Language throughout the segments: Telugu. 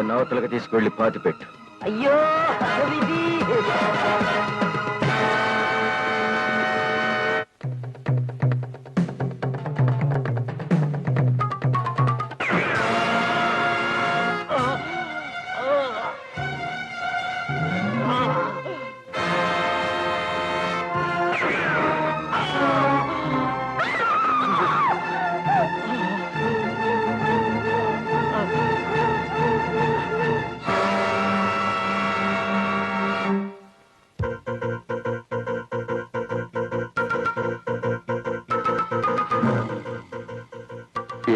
నవతలకు తీసుకువెళ్ళి పాతి పెట్టు. అయ్యో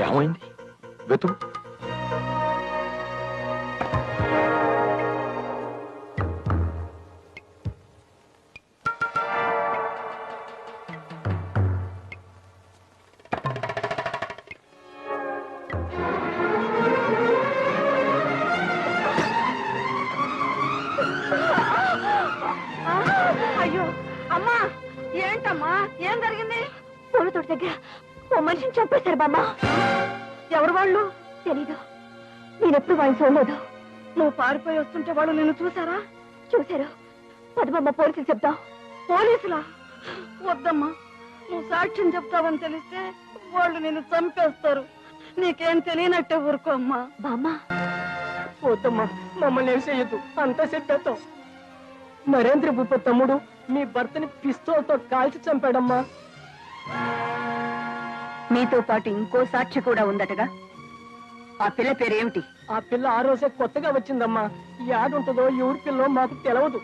ఏమైంది? వెతుకు. అయ్యో అమ్మా, ఏంటమ్మా, ఏం జరిగింది? పూల తోట దగ్గర ఓ మనిషిని చంపేశారు బామ్మ. ఎవరు వాళ్ళు? తెలీదు, నేనెప్పుడు వాళ్ళని చూడలేదు. నువ్వు పారిపోయి వస్తుంటే వాళ్ళు నిన్ను చూసారా? చూశారు. పదమమ్మ, పోలీసులు చెప్తావు. పోలీసులా? వద్దమ్మా, నువ్వు సాక్ష్యం చెప్తావని తెలిస్తే వాళ్ళు నిన్ను చంపేస్తారు. నీకేం తెలియనట్టే ఊరుకో అమ్మా. బామ్మ వద్దమ్మా, మమ్మల్ని ఏం చెయ్యొద్దు, అంతా చెప్పేస్తాం. నరేంద్ర భూప తమ్ముడు మీ భర్తని పిస్తోల్తో కాల్చి చంపాడమ్మా. మీతో పాటు ఇంకో సాక్షి కూడా ఉందటగా. ఆ పిల్ల పేరేమిటి? ఆ పిల్ల ఆ రోజే కొత్తగా వచ్చిందమ్మా. యాడుంటుందో ఎవరి పిల్లో మాకు తెలవదు.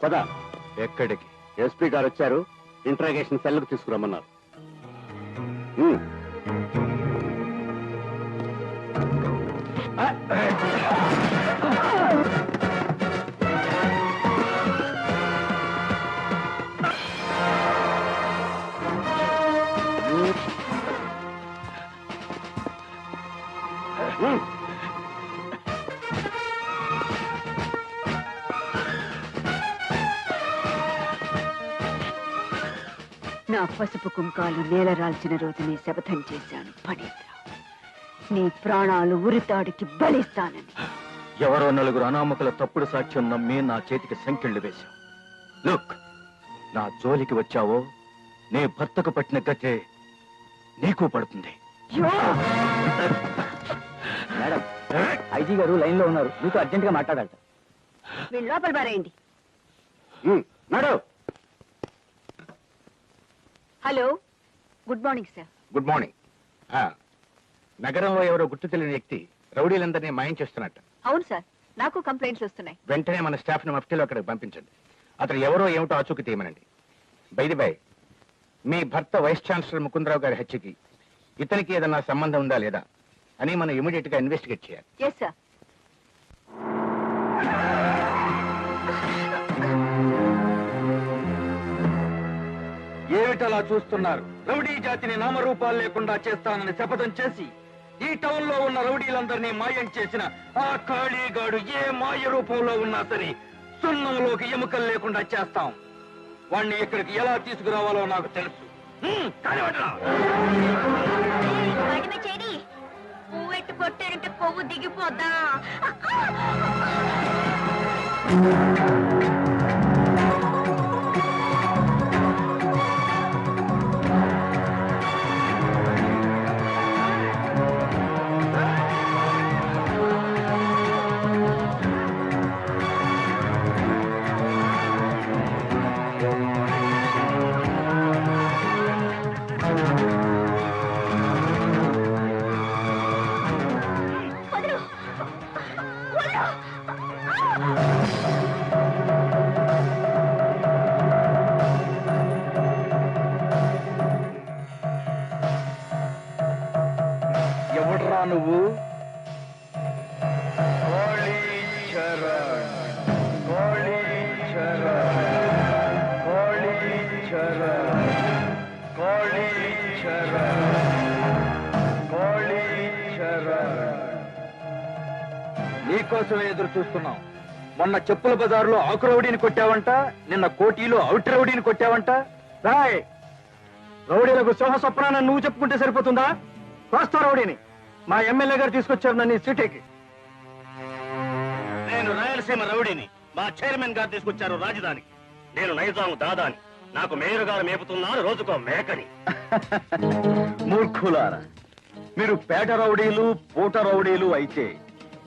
పద. ఎక్కడికి? ఎస్పీ గారు వచ్చారు, ఇంట్రాగేషన్ సెల్కు తీసుకురమ్మన్నారు. నా పసుపు కుంకాలు నేలరాల్చిన రోజునే శపథం చేశాను ఫణీంద్ర. నీ ప్రాణాలు ఉరితాడికి బలిస్తానని. ఎవరో నలుగురు అనామకుల తప్పుడు సాక్ష్యం నమ్మి నా చేతికి సంకెళ్ళు వేశావు. లుక్, నా జోలికి వచ్చావో నీ భర్తకు పట్టిన గతే నీకు పడుతుంది. మేడం, ఐజీ గారు లైన్ లో ఉన్నారు, మీతో అర్జెంట్ గా మాట్లాడాలి. వీళ్ళు లోపల పారేయండి. Madam. Hello, good morning sir. Good morning. నగరంలో ఎవరో గుర్తు తెలియని వ్యక్తి రౌడీలందరినీ మాయం చేస్తున్నట్టు. అవును సార్, నాకు కంప్లైంట్స్ వస్తున్నాయి. వెంటనే మన స్టాఫ్ ని మఫ్టీలో అక్కడికి పంపించండి. అతను ఎవరో ఏమిటో ఆచూకీ తీయమనండి. బై మీ భర్త వైస్ ఛాన్సలర్ ముకుందరావు గారి హత్యకి ఇతనికి ఏదన్నా సంబంధం ఉందా లేదా అని మనం ఇమీడియట్ గా ఇన్వెస్టిగేట్ చేయాలి. Yes sir. ఏమిటలా చూస్తున్నారు? రౌడీ జాతిని నామరూపాలు లేకుండా చేస్తానని శపథం చేసి ఈ టౌన్ లో ఉన్న రౌడీలందరినీ మాయం చేసిన ఆ ఖాళీగాడు ఏ మాయ రూపంలో ఉన్నా సరే సున్నంలోకి ఎముకలు లేకుండా చేస్తాం. వాణ్ణి ఇక్కడికి ఎలా తీసుకురావాలో నాకు తెలుసు. పువ్వెట్టు కొట్టారంటే కొవ్వు దిగిపోద్దా? నీకోసమే ఎదురు చూస్తున్నాం. మొన్న చెప్పుల బజార్లో ఆకు రౌడీని కొట్టావంట, నిన్న కోటిలో అవుట్ రౌడీని కొట్టావంట. రాయ్ రౌడీలకు సింహ స్వప్నాన్ని నువ్వు చెప్పుకుంటే సరిపోతుందా? వాస్తా రౌడీని మా ఎమ్మెల్యే గారు తీసుకొచ్చారు నన్ను ఈ సిటీకి. నేను రాయలసీమ రౌడీని మా చైర్మన్ గారు తీసుకొచ్చారు రాజధానికి. నేను నైజాం దాదాని, నాకు మేయర్ గారు మేపుతున్నారు రోజుకో మేకని. మూర్ఖులారా, మీరు పేట రౌడీలు పూట రౌడీలు అయితే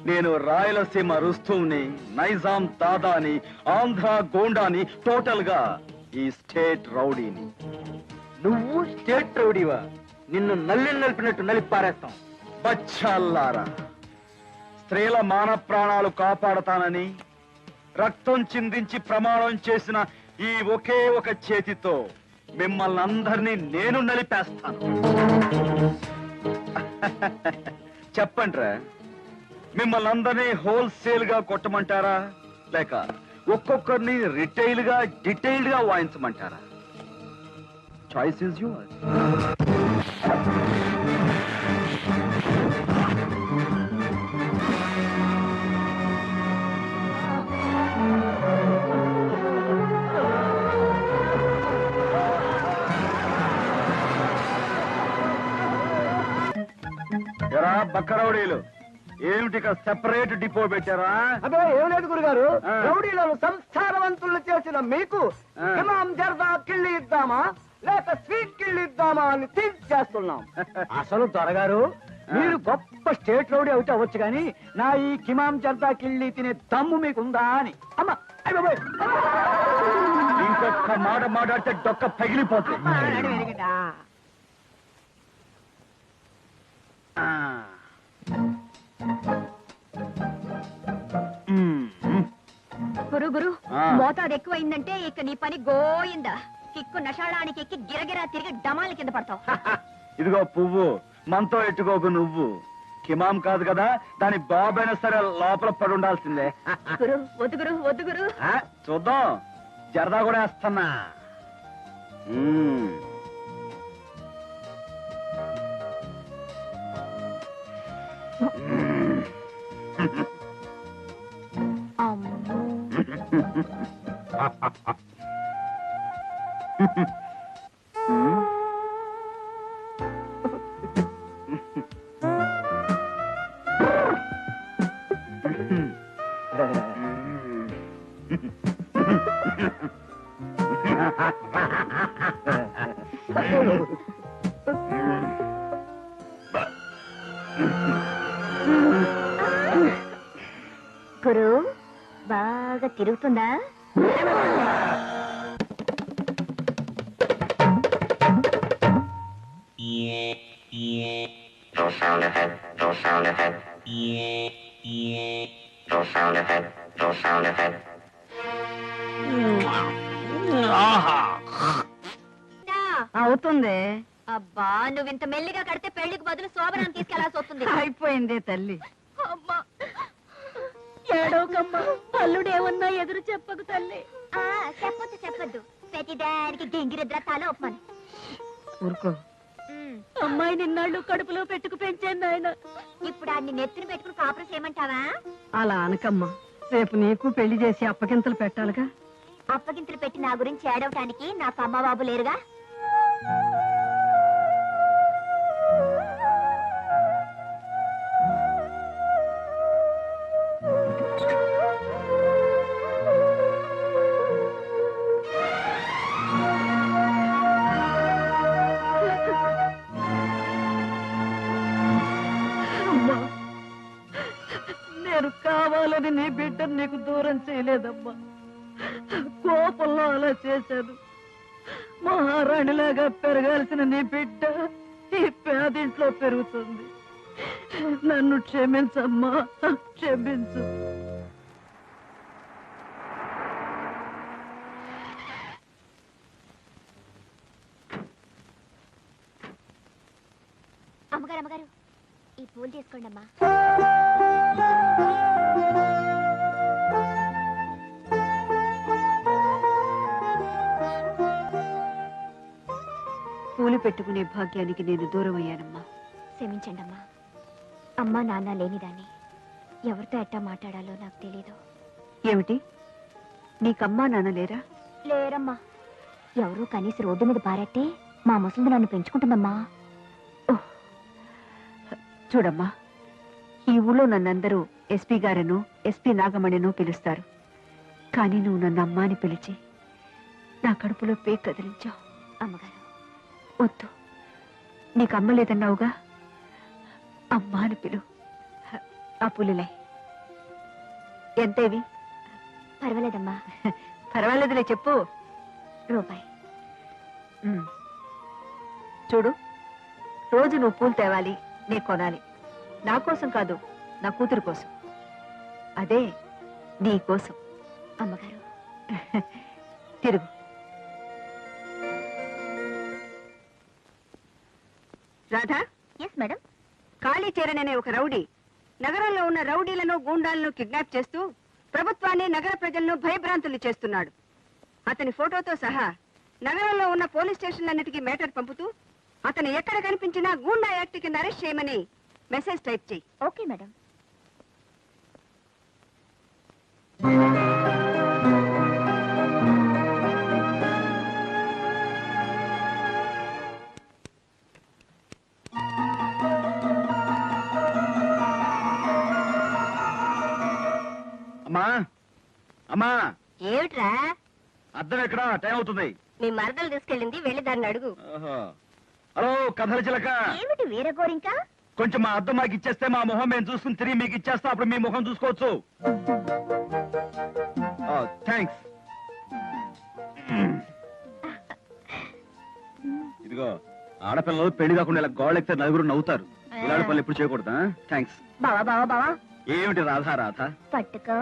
నేను రాయలసీమ రుస్తుని, నైజాం దాదాని, ఆంధ్ర గోండాని, టోటల్ గా ఈ స్టేట్ రౌడీని. నువ్వు స్టేట్ రౌడీవా? నిన్ను నల్లి నలిపినట్టు నలిపారేస్తాం. బచ్చాల్లారా, స్త్రీల మాన ప్రాణాలు కాపాడతానని రక్తం చిందించి ప్రమాణం చేసిన ఈ ఒకే ఒక చేతితో మిమ్మల్ని అందరినీ నేను నలిపేస్తాను. చెప్పండ్రా, మిమ్మల్ని అందరినీ హోల్సేల్ గా కొట్టమంటారా, లేక ఒక్కొక్కరిని రిటైల్ గా డీటెయిల్డ్ గా వాయించమంటారా? Choice is yours. ఎరా బక్కరౌడీలు, ఏమిటి సెపరేట్ డిపో పెట్టారా? అదే ఏం లేదు గురుగారు, ఆ. రౌడీలను సంస్కారవంతులు చేసిన మీకు ఇమాం జర్దా కిళ్ళి ఇద్దామా లేక స్వీట్ కిళ్ళి ఇద్దామా అని థింక్ చేస్తున్నాం. అసలు త్వరగారు మీరు గొప్ప స్టేట్ రౌడీ అవుతే అవ్వచ్చు కానీ నా ఈ కిమాం జర్దా కిళ్ళి తినే దమ్ము మీకుందా అని. అమ్మా అయ్య బాబోయ్. ఇంకొక మాట మాట్లాడితే డొక్క పగిలిపోతుంది. ఆ. గురు గురు ఆ. మోతాదు ఎక్కువైందంటే ఇక నీ పని గోయిందా. కిక్కు నషాళానికి ఎక్కి గిరగిరా తిరిగి డమాల కింద పడతావు. ఇదిగో పువ్వు, మనతో ఎట్టుకోకు నువ్వు. కిమాం కాదు కదా, దాని బాబైనా సరే లోపల పడి ఉండాల్సిందే. గురు వద్దు గురు వద్దు గురు. ఆ, చూద్దాం, జరదా కూడా వేస్తున్నా. అమ్మో. గురు బాగా తిరుగుతుందా? No sound ahead, no sound ahead. No sound ahead, no sound ahead. అవుతుంది. అబ్బా నువ్వు ఇంత మెల్లిగా కడితే పెళ్లికి బదులు శోభనాన్ని తీసుకెళ్లాల్సి వస్తుంది. అయిపోయిందే తల్లి. అమ్మా ఏడోకమ్మా, అల్లుడేమన్నా ఎదురు చెప్పకు తల్లి. చెప్పొద్దు చెప్పొద్దు, ప్రతిదానికి గింగిరిద్ర తల ఒప్పమని. ఊరుకో. అమ్మాయి నిన్నాళ్ళు కడుపులో పెట్టుకు పెంచాను ఆయన. ఇప్పుడు ఆడిని నెత్తిని పెట్టుకుని కాపురం చేయమంటావా? అలా అనకమ్మా, రేపు నీకు పెళ్లి చేసి అప్పగింతలు పెట్టాలిగా. అప్పగింతలు పెట్టి నా గురించి ఏడవటానికి నాకు అమ్మ బాబు లేరుగా. నేను కావాలని నీ బిడ్డను నీకు దూరం చేయలేదమ్మా. కోపంలో అలా చేశాను. మహారాణిలాగా పెరగాల్సిన నీ బిడ్డ ఈ పేదింట్లో పెరుగుతుంది. నన్ను క్షమించమ్మా, క్షమించు. అమ్మగారు అమ్మగారు, ఈ పూలు తీసుకోండి అమ్మా. పూలు పెట్టుకునే భాగ్యానికి నేను దూరం అయ్యానమ్మా. క్షమించండి అమ్మా. అమ్మా నాన్న లేనిదాన్ని ఎవరితో ఎట్టా మాట్లాడాలో నాకు తెలీదు. ఏమిటి, నీకమ్మా నాన్న లేరా? లేరమ్మా. ఎవరూ కనీసం రోడ్డు మీద పారట్టే మా ముసలిది నన్ను పెంచుకుంటుందమ్మా. చూడమ్మా, ఈ ఊళ్ళో నన్నందరూ ఎస్పీ గారను ఎస్పీ నాగమణిను పిలుస్తారు. కానీ నువ్వు నన్ను అమ్మా అని పిలిచి నా కడుపులో పేగు కదిలించావు. అమ్మగారు, వద్దు, నీకు అమ్మ లేదన్నావుగా, అమ్మా అని పిలు. ఆ పులులే ఎంతేవి? పర్వాలేదమ్మా. పర్వాలేదులే, చెప్పు. రూపాయి. చూడు, రోజు నువ్వు పూలు తేవాలి, నే కొనాలి. నా కోసం కాదు, నా కూతురు కోసం. అదే నీ కోసం. అమ్మగారు, తిరుగు. రాధా. Yes madam. కాళీచరణ్ అనే ఒక రౌడీ నగరంలో ఉన్న రౌడీలను గూండాలను కిడ్నాప్ చేస్తూ ప్రభుత్వాన్ని నగర ప్రజలను భయభ్రాంతులు చేస్తున్నాడు. అతని ఫోటోతో సహా నగరంలో ఉన్న పోలీస్ స్టేషన్లన్నిటికీ మేటర్ పంపుతూ అతను ఎక్కడ కనిపించినా గూండా యాక్ట్ కింద అరెస్ట్ చేయమని మెసేజ్ టైప్ చేయి. Okay madam. అమ్మా అమ్మా, ఏమిట్రా? అర్థం ఎక్కడా? టైం అవుతుంది. మీ మరదలు తీసుకెళ్ళింది, వెళ్ళి దాన్ని అడుగు. హలో కథల చిలక, ఏమిటి వీర గోరింకా? కొంచెం మా అద్దం మాకు ఇచ్చేస్తే మా మొహం మేము చూసుకుని తిరిగి మీకు ఇచ్చేస్తా. అప్పుడు మీ మొహం చూసుకోవచ్చు. థ్యాంక్స్. ఇదిగో, ఆడపిల్లలు పెళ్లి కాకుండా ఇలా గోళ్ళెక్కితే నలుగురు నవ్వుతారు. ఇలాంటి పనులు ఎప్పుడు చేయకూడదా? థ్యాంక్స్. బావా బావా బావా, ఏమిటి రాధా రాధా? పట్టుకో.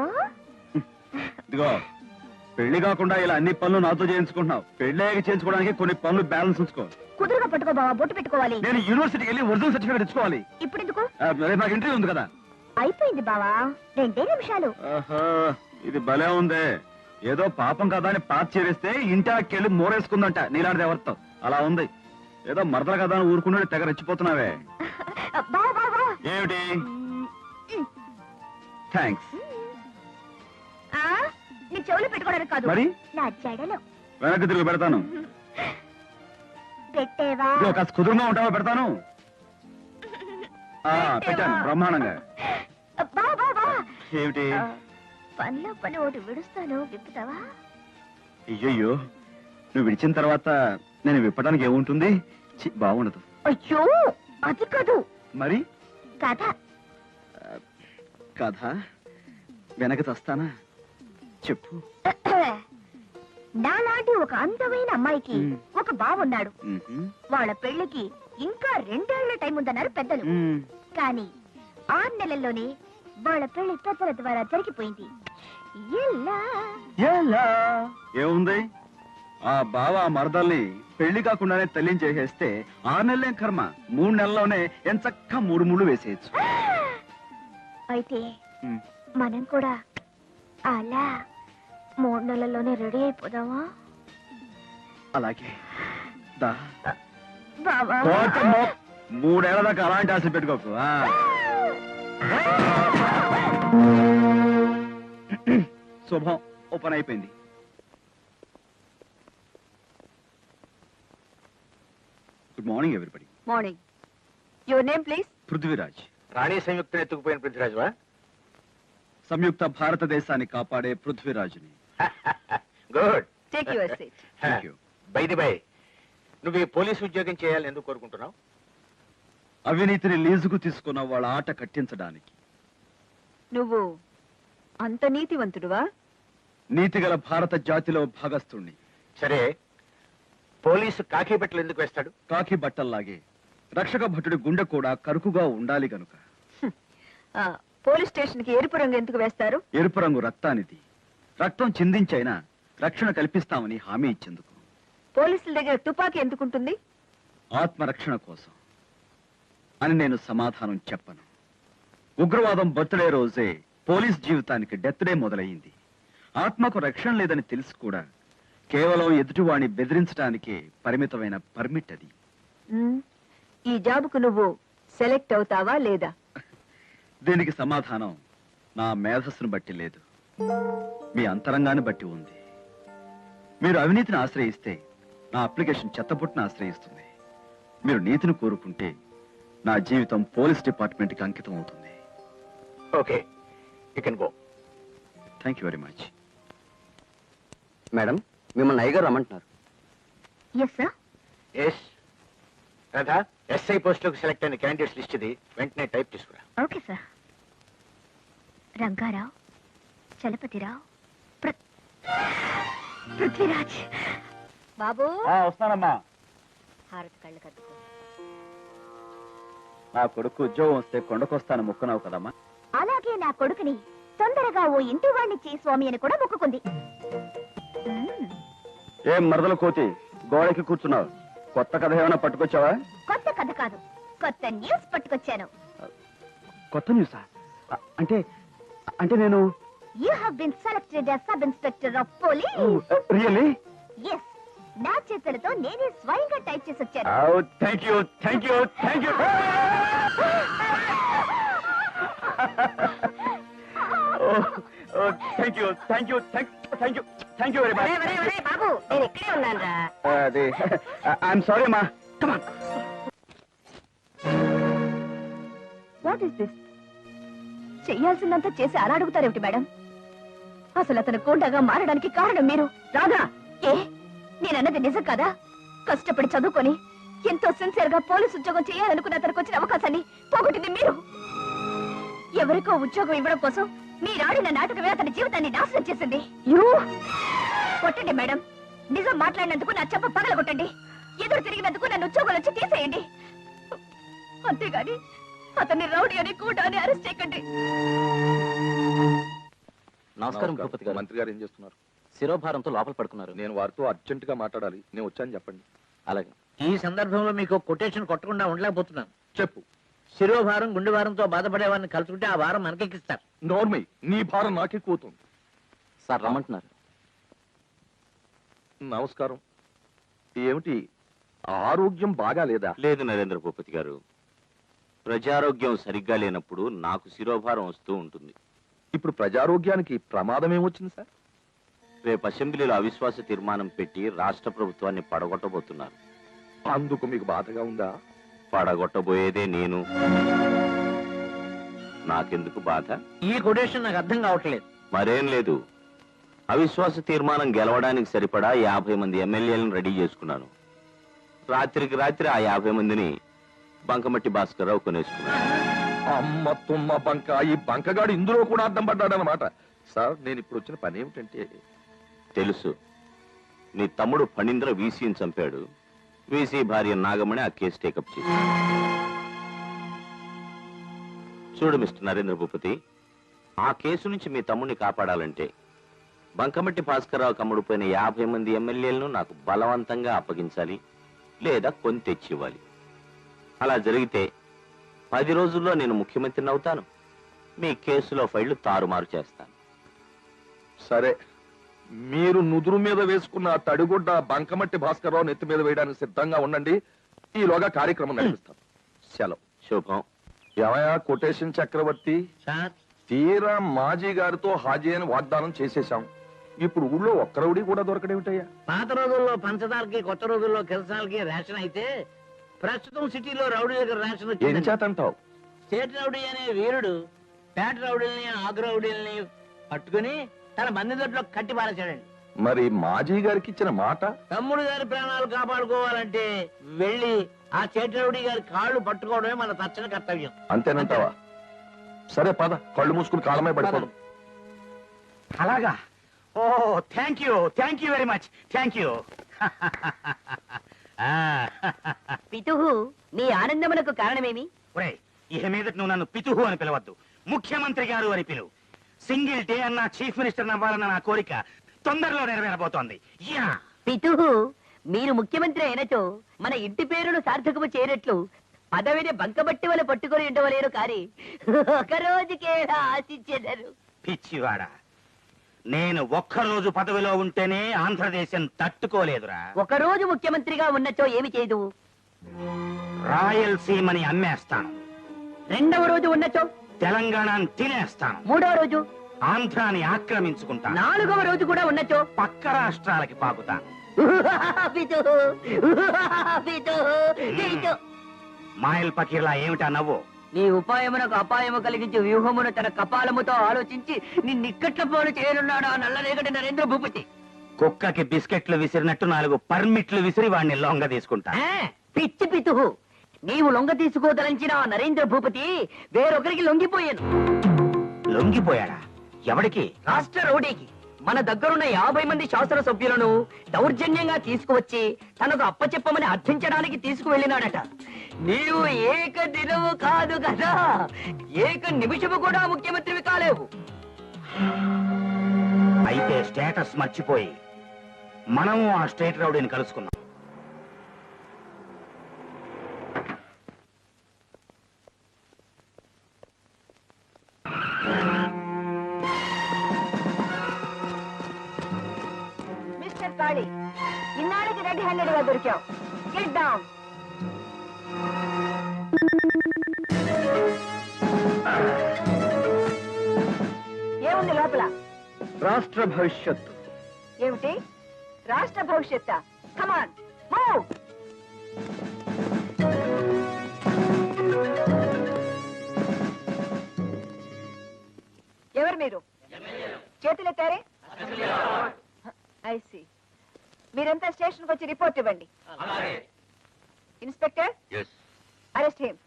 ఇదిగో, పెళ్లి కాకుండా ఇలా అన్ని పనులు నాతో చేయించుకుంటున్నావు. పెళ్లి చేయించుకోవడానికి కొన్ని పనులు బ్యాలెన్స్ ఉంచుకో. కుదురుగా పట్టుకో బావా, బొట్టు పెట్టుకోవాలి. నేను యూనివర్సిటీకి వెళ్ళి ఒరిజినల్ సర్టిఫికేట్ తెచ్చుకోవాలి. ఇప్పుడు ఎందుకు? రేపు నాకు ఇంటర్వ్యూ ఉంది కదా. అయిపోయింది బావా, 2 నిమిషాలు. ఇది భలే ఉంది. ఏదో పాపం కదా అని పాత చేరేస్తే ఇంటాకెళ్ళి మోరేసుకుందంట నీలాంటిది ఎవరితో. అలా ఉంది. ఏదో మరదల కదా అని ఊరుకుంటే తెగ రెచ్చిపోతున్నావే. బావా బావా. ఏమిటి? థ్యాంక్స్. నీ చెవులు పెట్టుకోవడానికి కాదు, మరి నా జడలో. వెనక్కి తిరిగి పెడతాను. పెట్టేవా? ఇదిగో, కాస్త కుదురుగా ఉంటావా? పెడతాను. పెట్టాను బ్రహ్మాండంగా. బావా బావా. ఏమిటి? పనిలో పని ఒకటి విడుస్తాను, విప్పుతావా? అయ్యయ్యో, నువ్వు విడిచిన తర్వాత నేను విప్పడానికి ఏముంటుంది? బాగుండదు. అయ్యో, అది కాదు. మరి కథ. కథ వెనక చస్తానా? చెప్పు. నాలాంటి ఒక అందమైన అమ్మాయికి ఒక బావున్నాడు. మ్మ్. వాళ్ళ పెళ్లికి ఇంకా 2 ఏళ్ల టైం ఉందన్నారు పెద్దలు. మ్మ్. కానీ 6 నెలల్లోనే వాళ్ళ పెళ్లి పెద్దల ద్వారా జరిగిపోయింది. ఎలా? ఏముంది? ఆ బావ ఆ మరదల్ని పెళ్లి కాకుండానే తల్లిని చేసేస్తే 6 నెలలేం కర్మ, 3 నెలల్లోనే ఎంచక్క 3 ముళ్ళు వేసేయచ్చు. అయితే మనం కూడా అలా 3 నెలల్లోనే రెడీ అయిపోదామా? అలాగే దా. బావా. 3 ఏళ్ల దాకా అలాంటి ఆశలు పెట్టుకోకు. శుభం, ఓపెన్ అయిపోయింది. Good morning everybody. Morning. Your name please? Prithviraj. రాణి సంయుక్తను ఎత్తుకుపోయిన పృథ్వీరాజువా? సంయుక్త భారతదేశాన్ని కాపాడే పృథ్వీరాజుని. Good. Take your seat. Thank you. By the by, నువ్వు ఈ పోలీసు ఉద్యోగం చేయాలని ఎందుకు కోరుకుంటున్నావు? అవినీతిని లీజుకు తీసుకున్న వాళ్ళ ఆట కట్టించడానికి. నువ్వు అంత నీతివంతుడువా? నీతిగల భారత జాతిలో భాగస్థుణ్ణి. సరే, పోలీసు కాకి బట్టలు ఎందుకు వేస్తాడు? కాకి బట్టల్లాగే రక్షక భటుడి గుండె కూడా కరుకుగా ఉండాలి గనుక. పోలీస్ స్టేషన్ కి ఎరుపు రంగు ఎందుకు వేస్తారు? ఎరుపు రంగు రక్తానిది. రక్తం చిందించైనా రక్షణ కల్పిస్తామని హామీ ఇచ్చేందుకు. పోలీసుల దగ్గర తుపాకీ ఎందుకుంటుంది? ఆత్మరక్షణ కోసం అని నేను సమాధానం చెప్పను. ఉగ్రవాదం బర్త్డే రోజే పోలీస్ జీవితానికి డెత్ డే మొదలైంది. ఆత్మకు రక్షణ లేదని తెలిసి కూడా కేవలం ఎదుటివాణ్ణి బెదిరించడానికే పరిమితమైన పర్మిట్ అది. ఈ జాబుకు నువ్వు సెలెక్ట్ అవుతావా లేదా? దీనికి సమాధానం నా మేధస్సును బట్టి లేదు, మీ అంతరంగాన్ని బట్టి ఉంది. మీరు అవినీతిని ఆశ్రయిస్తే నా అప్లికేషన్ చెత్తపుట్టును ఆశ్రయిస్తుంది. మీరు నీతిని కోరుకుంటే నా జీవితం పోలీస్ డిపార్ట్మెంట్కి అంకితం అవుతుంది. Okay, you can go. Thank you very much. Madam, మిమ్మల్ని అయ్యగారు రమ్మంటున్నారు. Yes sir. Yes Radha, SI పోస్టులకు సెలెక్ట్ అయిన క్యాండిడేట్స్ లిస్ట్ ఇది, వెంటనే టైప్ తీసుకురా. Okay sir. రంగారావు, చలపతిరావు, పృథ్వీరాజ్. బాబు, వస్తానమ్మా. హారతి కళ్ళు కట్టుకో. నా కొడుకు ఉద్యోగం వస్తే కొండకొస్తాను మొక్కున్నావు కదమ్మా. అలాగే నా కొడుకుని తొందరగా ఓ ఇంటి వాణ్ణి స్వామి అని కూడా మొక్కుకుంది. ఏం మరదల కోతి గోడకి కూర్చున్నావు? కొత్త కథ ఏమైనా పట్టుకొచ్చావా? కొత్త కథ కాదు, కొత్త న్యూస్ పట్టుకొచ్చాను. కొత్త న్యూసా? అంటే అంటే నేను you have been selected as sub inspector of police. Really? Yes, నా చేతులతో నేనే స్వయంగా టైప్ చేసి వచ్చాను. Thank you, thank you, thank you. Thank you, thank you, thank you, thank you very much. బాబు, నేను ఇక్కడే ఉన్నాను రా. అది ఐఎమ్ సారీ అమ్మా. Come on. What is this? చెయ్యాల్సిందంతా చేసి అలా అడుగుతారేమిటి మేడం? అసలు అతను గూండాగా మారడానికి కారణం మీరు. రాధా, ఏ నేనన్నది నిజం కదా? కష్టపడి చదువుకొని ఎంతో సిన్సియర్ గా పోలీసు ఉద్యోగం చేయాలనుకున్న అతనికి వచ్చిన అవకాశాన్ని పోగొట్టింది మీరు. ఎవరికో ఉద్యోగం ఇవ్వడం కోసం మీరాడిన నాటకమే అతని జీవితాన్ని నాశనం చేసింది. కొట్టండి మేడం, నిజం మాట్లాడినందుకు నా చెప్ప పగల కొట్టండి. ఎదురు తిరిగినందుకు నన్ను ఉద్యోగం నుంచి తీసేయండి. అంతేగాని అతన్ని రౌడీ అని కూడా అని అరెస్ట్ చేయకండి. నమస్కారం భూపతి గారు. మంత్రి గారు ఏం చేస్తున్నారు? శిరోభారంతో లోపల పడుకున్నారు. నేను వారితో అర్జెంట్ గా మాట్లాడాలి. నేను వచ్చాను చెప్పండి. అలాగే. ఈ సందర్భంలో మీకు కొటేషన్ కొట్టకుండా ఉండలేకపోతున్నాను. చెప్పు. శిరోభారం గుండె వారంతో బాధపడే వారిని కలుసుకుంటే ఆ వారం మనకెక్కిస్తారు. నోర్మై, నీ భారం నాకెక్కుతుంది. సార్ రమ్మంటున్నారు. నమస్కారం. ఏమిటి, ఆరోగ్యం బాగా లేదా? లేదు నరేంద్ర భూపతి గారు, ప్రజారోగ్యం సరిగ్గా లేనప్పుడు నాకు శిరోభారం వస్తూ ఉంటుంది. ఇప్పుడు ప్రజారోగ్యానికి ప్రమాదం ఏమొచ్చింది సార్? రేపు అసెంబ్లీలో అవిశ్వాస తీర్మానం పెట్టి రాష్ట్ర ప్రభుత్వాన్ని పడగొట్టబోతున్నారు. అందుకు మీకు బాధగా ఉందా? పడగొట్టబోయేదే నేను. నాకెందుకు బాధ? ఈ కొటేషన్ నాకు అర్థం కావట్లేదు. మరేం లేదు, అవిశ్వాస తీర్మానం గెలవడానికి సరిపడా 50 మంది ఎమ్మెల్యేలను రెడీ చేసుకున్నాను. రాత్రికి రాత్రి ఆ 50 మందిని బంకమట్టి భాస్కర్రావు కొనేసుకున్నాను. అమ్మ తుమ్మ బంక, ఈ బంకగాడు ఇందులో కూడా అర్థం పడ్డాడనమాట. సార్, నేను ఇప్పుడు వచ్చిన పని ఏమిటంటే, తెలుసు, నీ తమ్ముడు ఫణీంద్ర వీసీని చంపాడు. వీసీ భార్య నాగమణి ఆ కేసు టేకప్ చేసి. చూడు మిస్టర్ నరేంద్ర భూపతి, ఆ కేసు నుంచి మీ తమ్ముడిని కాపాడాలంటే బంకమట్టి భాస్కర్రావు అమ్ముడు పోయిన 50 మంది ఎమ్మెల్యేలను నాకు బలవంతంగా అప్పగించాలి, లేదా కొని తెచ్చివ్వాలి. అలా జరిగితే 10 రోజుల్లో నేను ముఖ్యమంత్రిని అవుతాను. మీ కేసులో ఫైళ్లు తారుమారు చేస్తాను. సరే, మీరు నుదురు మీద వేసుకున్న ఆ తడిగుడ్డ బంకమట్టి భాస్కర్రావు నెత్తి మీద వేయడానికి సిద్ధంగా ఉండండి. ఈలోగా కార్యక్రమం నడిపిస్తాం. సెలవు. శుభం. ఏమయ్యా కొటేషన్ చక్రవర్తి, సార్, తీరా మాజీ గారితో హాజీ అని వాగ్దానం చేసేశాం. ఇప్పుడు ఊళ్ళో ఒక్క రౌడీ కూడా దొరకడేమిటయ్యా? పాత రోజుల్లో పంచదారకి, కొత్త రోజుల్లో కిరసనాలకి రేషన్ అయితే ప్రస్తుతం సిటీలో రౌడీ దగ్గర రేషన్ ఏం వచ్చింది. చేతంటావు? స్టేట్ రౌడీ అనే వీరుడు పేట రౌడీల్ని, ఆగు రౌడీల్ని పట్టుకుని తన బంది దొడ్లో కట్టి పారేశాడండి. మరి మాజీ గారికి ఇచ్చిన మాట? తమ్ముడు గారి ప్రాణాలు కాపాడుకోవాలంటే వెళ్ళి ఆ స్టేట్ రౌడీ గారి కాళ్ళు పట్టుకోవడమే మన తక్షణ కర్తవ్యం. అంతేనంటావా? సరే పద, కళ్ళు మూసుకుని కాలమే పడిపోదాం. అలాగా? ఓ thank you very much, thank you. పితుహు, మీ ఆనందమునకు కారణమేమి? ఇక మీదట నువ్వు నన్ను పితుహు అని పిలవద్దు, ముఖ్యమంత్రి గారు అని పిలువు. సింగిల్ డే అన్న చీఫ్ మినిస్టర్ అవ్వాలన్న నా కోరిక తొందరలో నెరవేరబోతోంది. యా పితుహు, మీరు ముఖ్యమంత్రి అయినచో మన ఇంటి పేరును సార్థకము చేయనట్లు పదవిని బంకబట్టి వల్ల పట్టుకొని ఉండవలేరు కాని ఒక రోజుకే ఆశించెదరు. పిచ్చివాడా, నేను ఒక్కరోజు పదవిలో ఉంటేనే ఆంధ్రదేశం తట్టుకోలేదురా. ఒక రోజు ముఖ్యమంత్రిగా ఉన్నచో ఏమి చేయదు? రాయలసీమని అమ్మేస్తాను. రెండవ రోజు ఉన్నచో తెలంగాణని తినేస్తాను. మూడో రోజు ఆంధ్రాని ఆక్రమించుకుంటాను. నాలుగవ రోజు కూడా ఉన్నచో పక్క రాష్ట్రాలకి పాకుతాను. మాయల్ పకీర్లా ఏమిటా నవ్వు? నీ ఉపాయమునకు అపాయము కలిగించి వ్యూహమును తన కపాలముతో ఆలోచించి నిన్నిక్కట్ల పోలు చేయనున్నాడు ఆ నల్లరేగడి నరేంద్ర భూపతి. కుక్కకి బిస్కెట్లు విసిరినట్టు 4 పర్మిట్లు విసిరి వాడిని లొంగ తీసుకుంటా. పిచ్చి పితుహు, నీవు లొంగ తీసుకోదలంచిన ఆ నరేంద్ర భూపతి వేరొకరికి లొంగిపోయాను. లొంగిపోయాడా? ఎవడికి? రాష్ట్ర రౌడీకి. మన దగ్గరున్న 50 మంది శాసన సభ్యులను దౌర్జన్యంగా తీసుకువచ్చి తనకు అప్పచెప్పమని అర్థించడానికి తీసుకువెళ్ళినాడట. నీవు ఏక దినము కాదు కదా, ఏక నిమిషము కూడా ముఖ్యమంత్రివి కాలేవు. అయితే స్టేటస్ మర్చిపోయి మనము ఆ స్టేట్ రౌడీని కలుసుకున్నాం. మిస్టర్ కాళీ, ఇన్నాళ్ళకి రెడ్ హ్యాండెడ్ గా దొరికావు. Get down. ఏముంది లోపల? రాష్ట్ర భవిష్యత్తు. ఏమిటి రాష్ట్ర భవిష్యత్? Come on move. ఎవరు మీరు? చేతులెత్తారే? ఐసి. మీరంతా స్టేషన్కి వచ్చి రిపోర్ట్ ఇవ్వండి. Inspector, arrest him.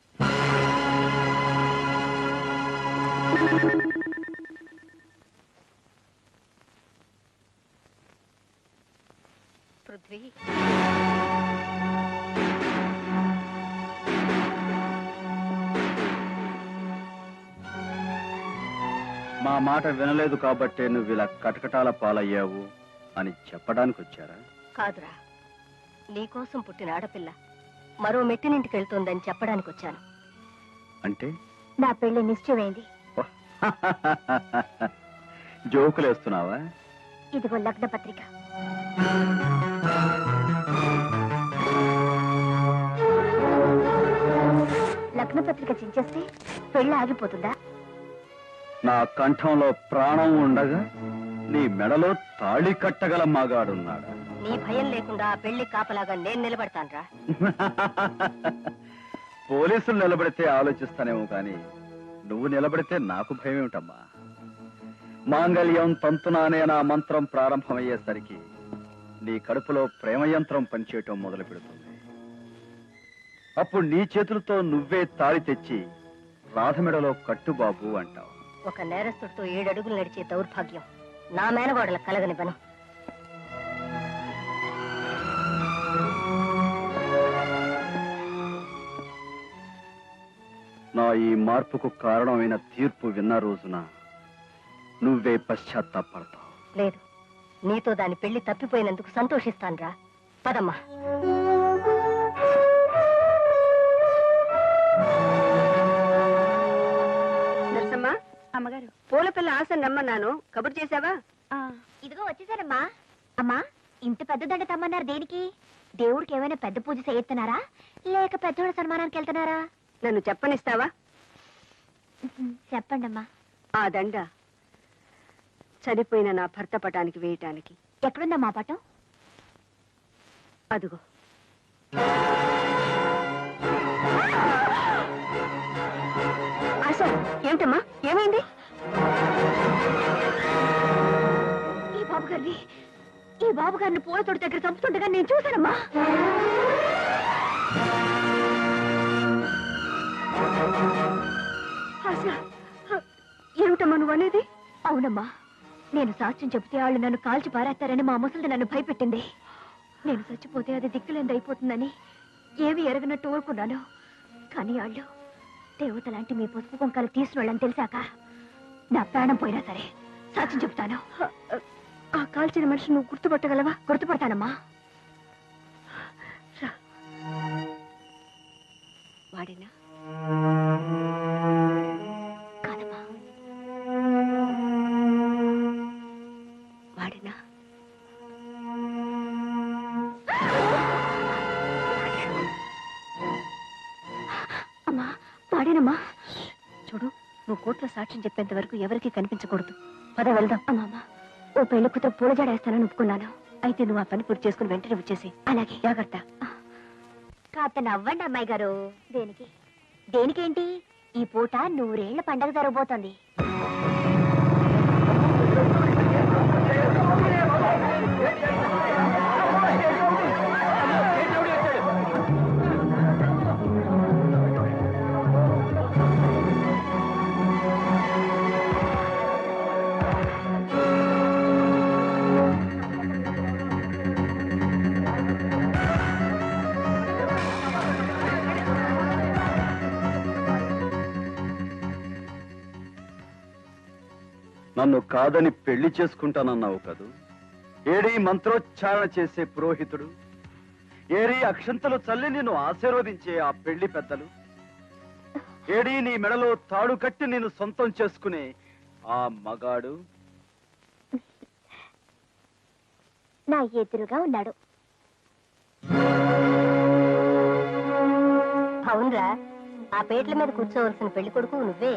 పృథ్వీ, మా మాట వినలేదు కాబట్టే నువ్వు ఇలా కటకటాల పాలయ్యావు అని చెప్పడానికి వచ్చారా? కాదురా, నీకోసం పుట్టిన ఆడపిల్ల మరో మెట్టినింటికి వెళ్తోందని చెప్పడానికి వచ్చాను. అంటే నా పెళ్లి నిశ్చయమైంది. జోకులేస్తున్నావా? ఇదిగో లగ్న పత్రిక. లగ్న పత్రిక చించేస్తే పెళ్లి ఆగిపోతుందా? నా కంఠంలో ప్రాణం ఉండగా నీ మెడలో తాళి కట్టగల మగాడున్నాడా? నీ భయం లేకుండా ఆ పెళ్లి కాపలాగా నేను నిలబడతానురా. పోలీసులు నిలబడితే ఆలోచిస్తానేమో కానీ నువ్వు నిలబడితే నాకు భయం ఏమిటమ్మా? మాంగళ్యం తంతునా అనే నా మంత్రం ప్రారంభమయ్యేసరికి నీ కడుపులో ప్రేమ యంత్రం పనిచేయటం మొదలు పెడుతుంది. అప్పుడు నీ చేతులతో నువ్వే తాళి తెచ్చి రాధమెడలో కట్టుబాబు అంటావు. ఒక నేరస్తుడితో 7 అడుగులు నడిచే దౌర్భాగ్యం నా మేనగోడల కలగనివ్వను. నా ఈ మార్పుకు కారణమైన తీర్పు విన్న రోజున నువ్వే పశ్చాత్తాపడతావు. లేదు, నీతో దాని పెళ్లి తప్పిపోయినందుకు సంతోషిస్తానురా. పదమ్మా. నరసమ్మా, అమ్మగారు, పూల పిల్ల ఆశ నమ్మన్నాను. కబురు చేశావా? ఇదిగో వచ్చేసారమ్మా. అమ్మా, ఇంత పెద్ద దండ తమ్మన్నారు దేనికి? దేవుడికి ఏమైనా పెద్ద పూజ చేస్తున్నారా లేక పెద్దోళ్ళ సన్మానానికి వెళ్తున్నారా? నన్ను చెప్పనిస్తావా? చెప్పండమ్మా. ఆ దండ చనిపోయిన నా భర్త పటానికి వేయటానికి. ఎక్కడుందా మా పటం? అదుగో. ఆశ, ఏమిటమ్మా, ఏమైంది? ఈ బాబు గారిని పూల తోట దగ్గర చంపుతుండగా నేను చూశానమ్మా. ఆశ, ఏమిటమ్మా నువ్వు అనేది? అవునమ్మా, నేను సాక్ష్యం చెబితే వాళ్ళు నన్ను కాల్చి పారేస్తారని మా ముసలిది నన్ను భయపెట్టింది. నేను చచ్చిపోతే అది దిక్కులేంది అయిపోతుందని ఏమి ఎరగనట్టు ఊరుకున్నాను. కానీ వాళ్ళు దేవత లాంటి మీ పసుపు కుంకాలు తీసిన వాళ్ళని తెలిసాక నా ప్రాణం పోయినా సరే సాక్ష్యం చెప్తాను. ఆ కాల్చిన మనిషి నువ్వు గుర్తుపట్టగలవా? గుర్తుపడతానమ్మా. వాడినా? కాదమ్మా. వాడినా? అమ్మా, వాడేనమ్మా. చూడు, నువ్వు కోర్టులో సాక్ష్యం చెప్పేంత వరకు ఎవరికీ కనిపించకూడదు. పద వెళ్దాం. అమ్మమ్మ, ఓ పెళ్లి కూతురు పూలజాడ వేస్తానని ఒప్పుకున్నాను. అయితే నువ్వు ఆ పని పూర్తి చేసుకుని వెంటనే వచ్చేసి. అలాగే, జాగ్రత్త. కాస్త నవ్వండి అమ్మాయి గారు. దేనికి? దేనికేంటి? ఈ పూట 100 ఏళ్ల పండగ జరగబోతోంది. నన్ను కాదని పెళ్లి చేసుకుంటానన్నావు కదూ? ఏడీ మంత్రోచ్చారణ చేసే పురోహితుడు, ఏడీ అక్షంతలు చల్లి నిన్ను ఆశీర్వదించే ఆ పెళ్లి పెద్దలు, ఏడీ నీ మెడలో తాడు కట్టి నిన్ను సొంతం చేసుకునే ఆ మగాడు నా ఎదురుగా ఉన్నాడు. అవునరా, ఆ పేట్ల మీద కూర్చోవలసిన పెళ్లి కొడుకు నువ్వే.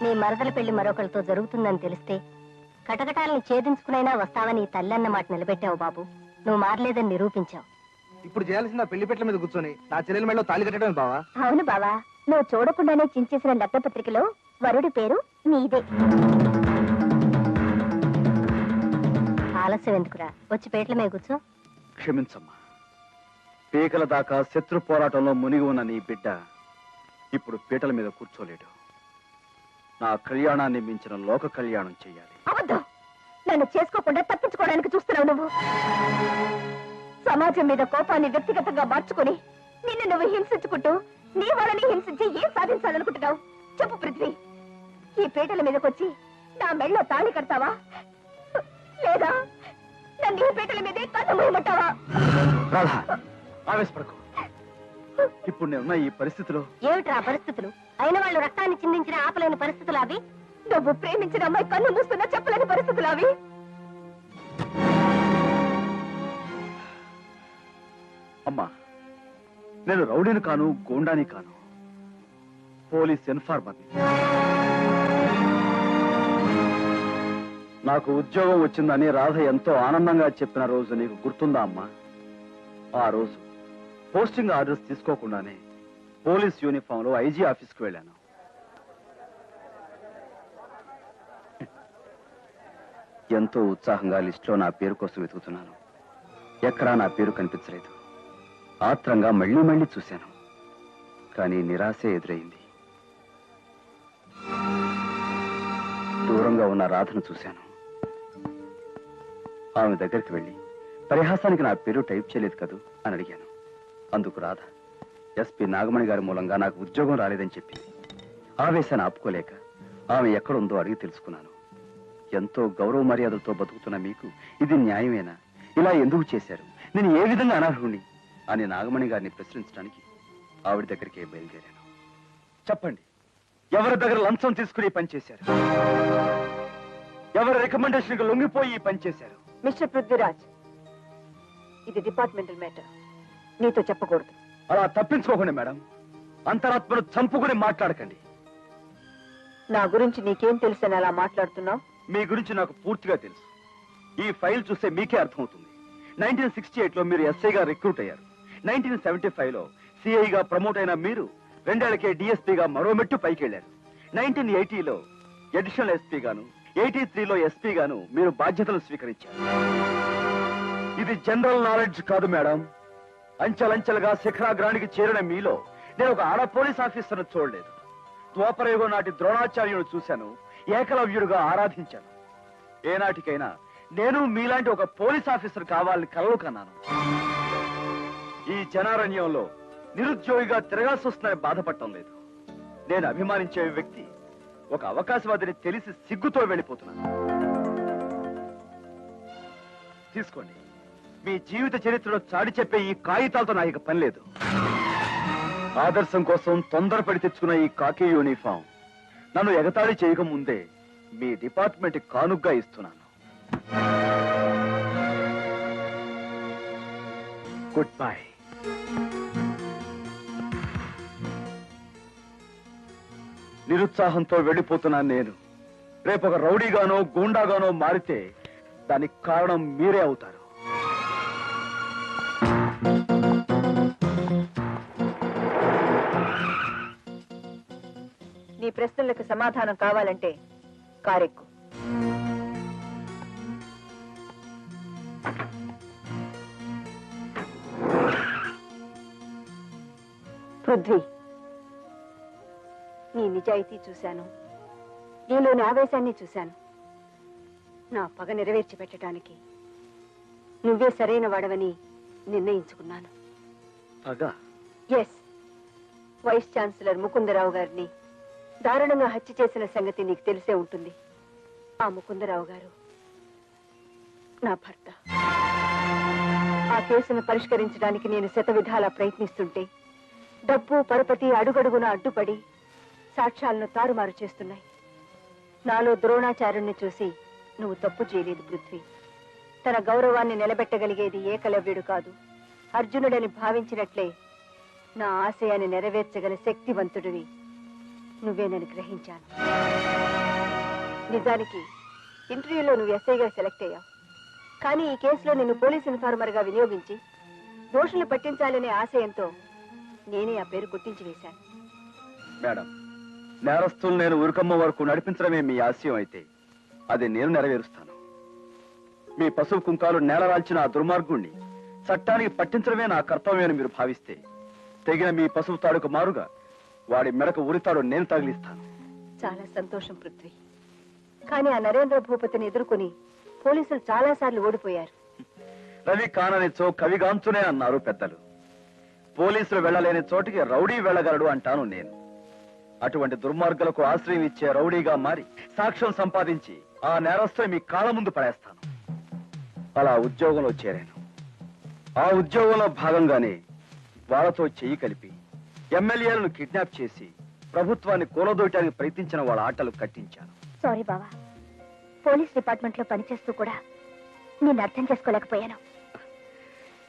నీ మరదల పెళ్లి మరొకరితో జరుగుతుందని తెలిస్తే కటకటాలను ఛేదించుకునైనా వస్తావని తల్లి అన్న మాట నిలబెట్టావు బాబు. నువ్వు మారలేదని నిరూపించావు. ఇప్పుడు చేయాల్సిన పెళ్లి పెట్టల మీద కూర్చొని నా చెల్లెల మెడలో తాళి కట్టడం బావా. అవును బావా, నువ్వు చూడకుండానే చించేసిన లగ్నపత్రికలో వరుడి పేరు నీదే. ఆలస్యం ఎందుకురా, వచ్చి పేట్ల మీద కూర్చో. క్షమించమ్మా. పీకల దాకా శత్రు పోరాటంలో మునిగి ఉన్న నీ బిడ్డ ఇప్పుడు పీటల మీద కూర్చోలేడు. నా కళ్యాణాన్ని మించిన లోక కళ్యాణం చెయ్యాలి. అబద్ధం! నన్ను చేసుకోకుండా తప్పించుకోవడానికి చూస్తున్నావు నువ్వు. సమాజం మీద కోపాన్ని వ్యక్తిగతంగా మార్చుకుని నిన్ను నువ్వు హింసించుకుంటూ నీ వాళ్ళని హింసించి ఏం సాధించాలనుకుంటున్నావు? చెప్పు పృథ్వీ. ఈ పీటల మీదకొచ్చి నా మెళ్ళో తాళి కడతావా, లేదా నన్ను ఈ పీటల మీదే కన్ను మూయమంటావా? రాధా, ఆవేశపడకు. ఇప్పుడు నేనున్న ఈ పరిస్థితిలో ఏమిట్రా పరిస్థితులు? అయిన వాళ్ళు రక్తాన్ని చిందించిన ఆపలేని పరిస్థితులు అవి. నువ్వు ప్రేమించిన అమ్మాయి కన్ను మూస్తున్నా చెప్పలేని పరిస్థితులు అవి. అమ్మా, నేను రౌడీని కాను, గోండాని కాను, పోలీస్ ఇన్ఫార్మర్ని. నాకు ఉద్యోగం వచ్చిందని రాధ ఎంతో ఆనందంగా చెప్పిన రోజు నీకు గుర్తుందా అమ్మా? ఆ రోజు పోస్టింగ్ ఆర్డర్స్ తీసుకోకుండానే పోలీస్ యూనిఫామ్ లో ఐజీ ఆఫీస్కి వెళ్ళాను. ఎంతో ఉత్సాహంగా లిస్టులో నా పేరు కోసం వెతుకుతున్నాను. ఎక్కడా నా పేరు కనిపించలేదు. ఆత్రంగా మళ్ళీ మళ్ళీ చూశాను, కానీ నిరాశే ఎదురైంది. దూరంగా ఉన్న రాధను చూశాను. ఆమె దగ్గరికి వెళ్ళి పరిహాసానికి నా పేరు టైప్ చేయలేదు కదూ అని అడిగాను. అందుకు రాధ ఎస్పీ నాగమణి గారి మూలంగా నాకు ఉద్యోగం రాలేదని చెప్పింది. ఆవేశాన్ని ఆపుకోలేక ఆమె ఎక్కడుందో అడిగి తెలుసుకున్నాను. ఎంతో గౌరవ మర్యాదలతో బతుకుతున్న మీకు ఇది న్యాయమేనా? ఇలా ఎందుకు చేశారు? నేను ఏ విధంగా అనర్హుణ్ణి అని నాగమణి గారిని ప్రశ్నించడానికి ఆవిడ దగ్గరికే బయలుదేరాను. చెప్పండి, ఎవరి దగ్గర లంచం తీసుకుని ఈ పని చేశారు? ఎవరి రికమెండేషన్ లొంగిపోయి ఈ పని చేశారు? మిస్టర్ పృథ్వీరాజ్, ఇది డిపార్ట్మెంటల్ మ్యాటర్, నీతో చెప్పకూడదు. అలా తప్పించుకోకండి మేడం. అంతరాత్మను చంపుకుని మాట్లాడకండి. నా గురించి నీకేం తెలుసని అలా మాట్లాడుతున్నావు? మీ గురించి నాకు పూర్తిగా తెలుసు. ఈ ఫైల్ చూస్తే మీకే అర్థమవుతుంది. 1968లో మీరు ఎస్ఐగా రిక్రూట్ అయ్యారు. 1975లో సిఐగా ప్రమోట్ అయిన మీరు 2 ఏళ్లకే డిఎస్పీగా మరో మెట్టు పైకి వెళ్లారు. 1980లో అడిషనల్ ఎస్పీ గాను, 83లో ఎస్పీ గాను మీరు బాధ్యతలు స్వీకరించారు. ఇది జనరల్ నాలెడ్జ్ కాదు మేడం. అంచెలంచెలుగా శిఖరాగ్రానికి చేరిన మీలో నేను ఒక ఆడ పోలీస్ ఆఫీసర్ను చూడలేదు. ద్వాపరయుగం నాటి ద్రోణాచార్యుడు చూశాను, ఏకలవ్యుడుగా ఆరాధించాను. ఏనాటికైనా నేను మీలాంటి ఒక పోలీస్ ఆఫీసర్ కావాలని కలలు కన్నాను. ఈ జనారణ్యంలో నిరుద్యోగిగా తిరగాల్సి వస్తుందని బాధపడటం లేదు. నేను అభిమానించే వ్యక్తి ఒక అవకాశవాదిని తెలిసి సిగ్గుతో వెళ్ళిపోతున్నాను. తీసుకోండి. మీ జీవిత చరిత్రలో చాటి చెప్పే ఈ కాగితాలతో నాకు ఇక పని లేదు. ఆదర్శం కోసం తొందరపడి తెచ్చుకున్న ఈ కాకి యూనిఫామ్ నన్ను ఎగతాళి చేయక ముందే మీ డిపార్ట్మెంట్ కానుగ్గా ఇస్తున్నాను. Good bye. నిరుత్సాహంతో వెళ్ళిపోతున్నాను నేను. రేపు ఒక రౌడీగానో గూండాగానో మారితే దానికి కారణం మీరే అవుతారు. నీ ప్రశ్నలకు సమాధానం కావాలంటే కారెక్కు. పృథ్వీ, నీ నిజాయితీ చూశాను, నీలోని ఆవేశాన్ని చూశాను. నా పగ నెరవేర్చి పెట్టడానికి నువ్వే సరైన వాడవని నిర్ణయించుకున్నాను. ఎస్, వైస్ ఛాన్సలర్ ముకుందరావు గారిని దారుణంగా హత్య చేసిన సంగతి నీకు తెలిసే ఉంటుంది. ఆ ముకుందరావు గారు నా భర్త. ఆ కేసును పరిష్కరించడానికి నేను శతవిధాలా ప్రయత్నిస్తుంటే డబ్బు పరపతి అడుగడుగున అడ్డుపడి సాక్ష్యాలను తారుమారు చేస్తున్నాయి. నాలో ద్రోణాచార్యుణ్ణి చూసి నువ్వు తప్పు చేయలేదు పృథ్వీ. తన గౌరవాన్ని నిలబెట్టగలిగేది ఏకలవ్యుడు కాదు, అర్జునుడని భావించినట్లే నా ఆశయాన్ని నెరవేర్చగల శక్తివంతుడివి నువ్వేనని గ్రహించాను. నిజానికి ఇంటర్వ్యూలో నువ్వు ఎస్ఐగా సెలెక్ట్ అయ్యావు. కానీ ఈ కేసులో నిన్ను పోలీస్ ఇన్ఫార్మర్ గా వినియోగించి దోషులు పట్టించాలనే ఆశయంతో నేనే ఆ పేరు గుర్తించి వేశాను. మేడం, నేరస్తులు నేను ఉరికమ్మ వరకు నడిపించడమే మీ ఆశయం అయితే అది నేను నెరవేరుస్తాను. మీ పసుపు కుంకాలు నేలరాల్చిన ఆ దుర్మార్గుణ్ణి చట్టానికి పట్టించడమే నా కర్తవ్యమని మీరు భావిస్తే తెగిన మీ పసుపు తాడుకు మారుగా వాడి మెడకు ఉరితాడు నేను తగిలిస్తాను. చాలా సంతోషం పృథ్వీ. కానీ ఆ నరేంద్ర భూపతిని ఎదుర్కొని పోలీసులు చాలా సార్లు ఓడిపోయారు. రవి కాననిచో కవిగాంచునే అన్నారు పెద్దలు. పోలీసులు వెళ్ళలేని చోటికి రౌడీ వెళ్ళగలడు అంటాను నేను. అటువంటి దుర్మార్గులకు ఆశ్రయం ఇచ్చే రౌడీగా మారి సాక్ష్యం సంపాదించి ఆ నేరస్తుని మీ కాళ్ళ ముందు పడేస్తాను. అలా ఉద్యోగంలో చేరాను. ఆ ఉద్యోగంలో భాగంగానే వాళ్ళతో చెయ్యి కలిపి ఎమ్మెల్యేలను కిడ్నాప్ చేసి ప్రభుత్వాన్ని కూలదోయటానికి ప్రయత్నించిన వాళ్ళ ఆటలు కట్టించాను. సారీ బావా, పోలీస్ డిపార్ట్మెంట్ లో పనిచేస్తూ కూడా నేను అర్థం చేసుకోలేకపోయాను.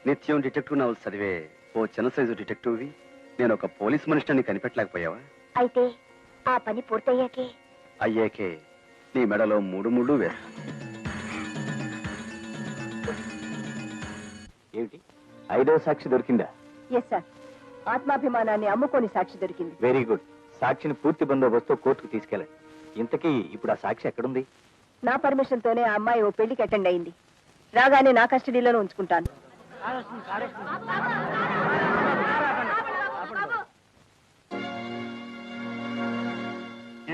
నిత్యం డిటెక్టివ్ నవల్స్ చదివే ఓ చిన్న సైజు డిటెక్టివ్వి నేను ఒక పోలీస్ మనిషిని కనిపెట్టలేకపోయావా? అయితే ఆ పని పూర్తయ్యాకే అయ్యాకే నీ మెడలో 3 ముళ్ళు వేస్తాను. ఏమిటి 5వ సాక్షి దొరికిందా? ఎస్ సార్, ఆత్మాభిమానాన్ని అమ్ముకొని సాక్షి దొరికింది. Very good. సాక్షిని పూర్తి బందోబస్తు కోర్టుకు తీసుకెళ్ళండి. ఇంతకీ ఇప్పుడు ఆ సాక్షి ఎక్కడుంది? నా పర్మిషన్ తోనే ఆ అమ్మాయి ఓ పెళ్లికి అటెండ్ అయింది. రాగానే నా కస్టడీలోనే ఉంచుకుంటాను.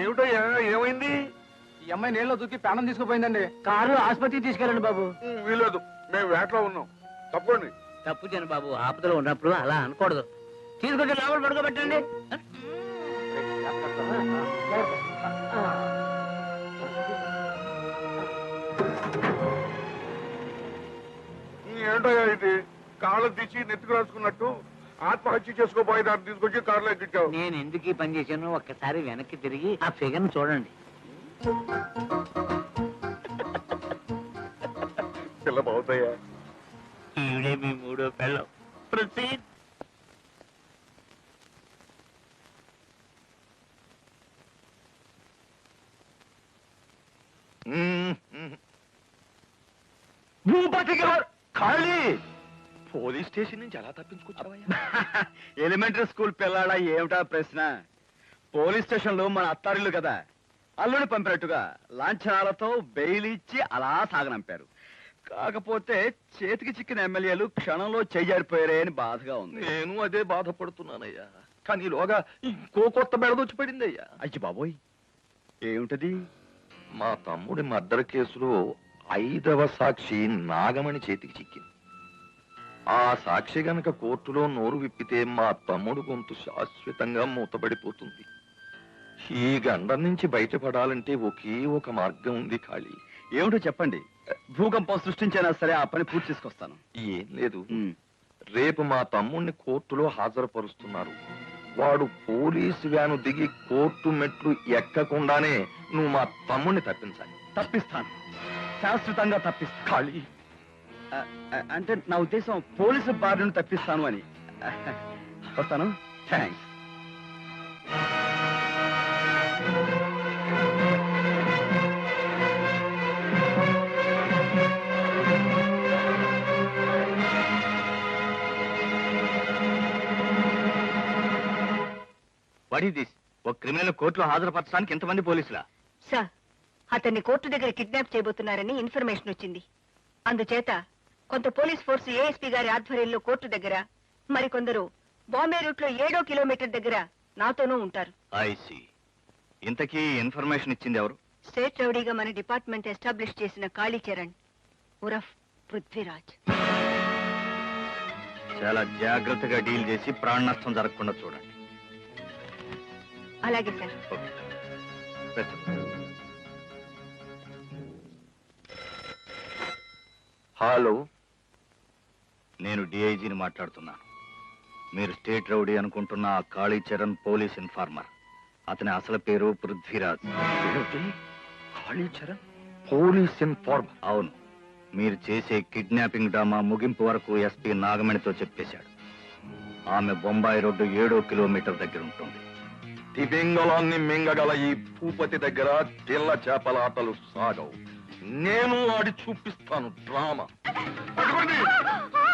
ఏమిటయ్యా, ఏమైంది? ఈ అమ్మాయి నీళ్ళలో దూకి ప్రాణం తీసుకుపోయిందండి. కారులో ఆసుపత్రికి తీసుకెళ్ళండి బాబు. వీలేదు, మేము వేటలో ఉన్నాం. తప్పండి. తప్పు చేయను బాబు, ఆపదలో ఉన్నప్పుడు అలా అనకూడదు. తీసుకొచ్చి లోపల పడుకోబెట్టండి. ఏంటయ్యా ఇది? కాళ్ళు తీసి నెత్తుకు రాసుకున్నట్టు ఆత్మహత్య చేసుకోబోయే దాన్ని తీసుకొచ్చి కారులో ఎక్కించావు. నేను ఎందుకు ఈ పని చేశాను ఒక్కసారి వెనక్కి తిరిగి ఆ ఫిగర్ చూడండి. పిల్ల బాగుతాయా? ఈవిడే మీ 3వ పిల్లం. ప్రొసీడ్. భూపతి గారు ఖాళీ. పోలీస్ స్టేషన్ నుంచి ఎలా తప్పించుకొచ్చావయ్యా? ఎలిమెంటరీ స్కూల్ పిల్లాడా ఏమిటా ప్రశ్న? పోలీస్ స్టేషన్ లో మన అత్తారిల్లు కదా, అల్లుని పంపినట్టుగా లాంఛనాలతో బెయిల్ ఇచ్చి అలా సాగనంపారు. కాకపోతే చేతికి చిక్కిన ఎమ్మెల్యేలు క్షణంలో చేజారిపోయారే అని బాధగా ఉంది. నేను అదే బాధపడుతున్నానయ్యా. కానీ ఈలోగా ఇంకో కొత్త బెడదొచ్చి పడింది అయ్యా. అయ్యి బాబోయ్, ఏమిటది? మా తమ్ముడి మర్డర్ కేసులో 5వ సాక్షి నాగమణి చేతికి చిక్కింది. ఆ సాక్షి గనక కోర్టులో నోరు విప్పితే మా తమ్ముడు గొంతు శాశ్వతంగా మూతపడిపోతుంది. ఈ గండం నుంచి బయటపడాలంటే ఒకే ఒక మార్గం ఉంది ఖాళీ. ఏమిటో చెప్పండి. భూకంపం సృష్టించైనా సరే ఆ పని పూర్తి చేసుకొస్తాను. ఏం లేదు, రేపు మా తమ్ముడిని కోర్టులో హాజరుపరుస్తున్నారు. వాడు పోలీసు వ్యాను దిగి కోర్టు మెట్లు ఎక్కకుండానే నువ్వు మా తమ్ముడిని తప్పించాలి. తప్పిస్తాను, శాశ్వతంగా తప్పిస్తాను. ఖాళీ అంటే నా ఉద్దేశం పోలీసు బారి నుండి తప్పిస్తాను అని. వస్తాను. థ్యాంక్స్. వాడి దిస్ ఒక క్రిమినల్ కోర్టులో హాజరుపరచడానికి ఎంతమంది పోలీసులా? సార్, అతన్ని కోర్టు దగ్గర కిడ్నాప్ చేయబోతున్నారని ఇన్ఫర్మేషన్ వచ్చింది. అందుచేత కొంత పోలీస్ ఫోర్స్ ఏఎస్పీ గారి ఆధ్వర్యంలో కోర్టు దగ్గర, మరికొందరు బాంబే రూట్ లో 7వ కిలోమీటర్ దగ్గర నాతోనూ ఉంటారు. ఐసి. ఇంతకీ ఇన్ఫర్మేషన్ ఇచ్చింది ఎవరు? స్టేట్ రౌడీగా మన డిపార్ట్మెంట్ ఎస్టాబ్లిష్ చేసిన కాళీచరణ్ ఉరఫ్ పృథ్వీరాజ్. చాలా జాగ్రత్తగా డీల్ చేసి ప్రాణ నష్టం జరగకుండా చూడండి. అలాగే sir. Okay. Best of luck. Hello, నేను డిఐజీని మాట్లాడుతున్నాను. మీరు స్టేట్ రౌడీ అనుకుంటున్న ఆ కాళీచరణ్ పోలీస్ ఇన్ఫార్మర్. అతని అసలు పేరు పృథ్వీరాజ్. Kalicharan police informer? అవును. మీరు చేసే కిడ్నాపింగ్ డ్రామా ముగింపు వరకు ఎస్పీ నాగమణితో చెప్పేశాడు. ఆమె బొంబాయి రోడ్డు 7వ కిలోమీటర్ దగ్గర ఉంటుంది. తిమింగళాన్ని మింగగల ఈ భూపతి దగ్గర తెల్ల చేపల ఆటలు సాగవు. నేను ఆడి చూపిస్తాను డ్రామా. పట్టుకోండి,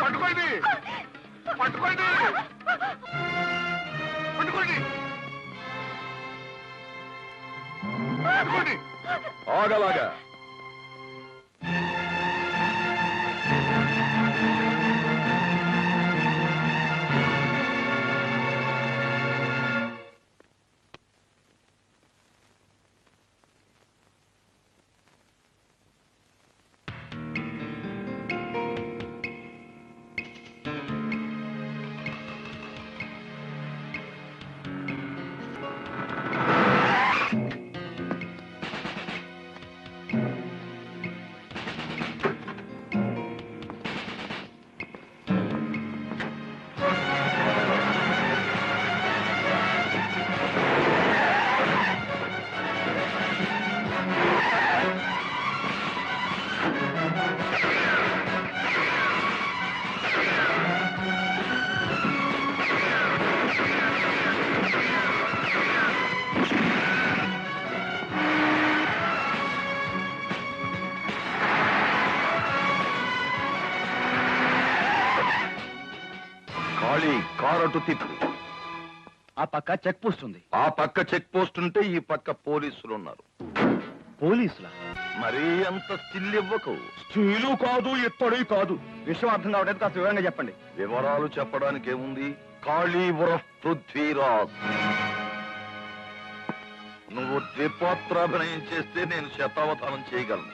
పట్టుకోండి, పట్టుకోండి, పట్టుకోండి, పట్టుకోండి. ఆగలాగా. కారటు తిప్పు. ఆ పక్క చెక్ పోస్ట్ ఉంది. ఆ పక్క చెక్ పోస్ట్ ఉంటే ఈ పక్క పోలీసులు ఉన్నారు. పోలీసులా? మరీ అంత స్టిల్ ఇవ్వకు. స్టీలు కాదు, ఇత్తడి కాదు. విషయం అర్థం కావడానికి కాస్త వివరంగా చెప్పండి. వివరాలు చెప్పడానికి ఏముంది? కాళీ ఉరఫ్ పృథ్వీరాజ్. నువ్వు ద్విపాత్రాభినయం చేస్తే నేను శతావధానం చేయగలను.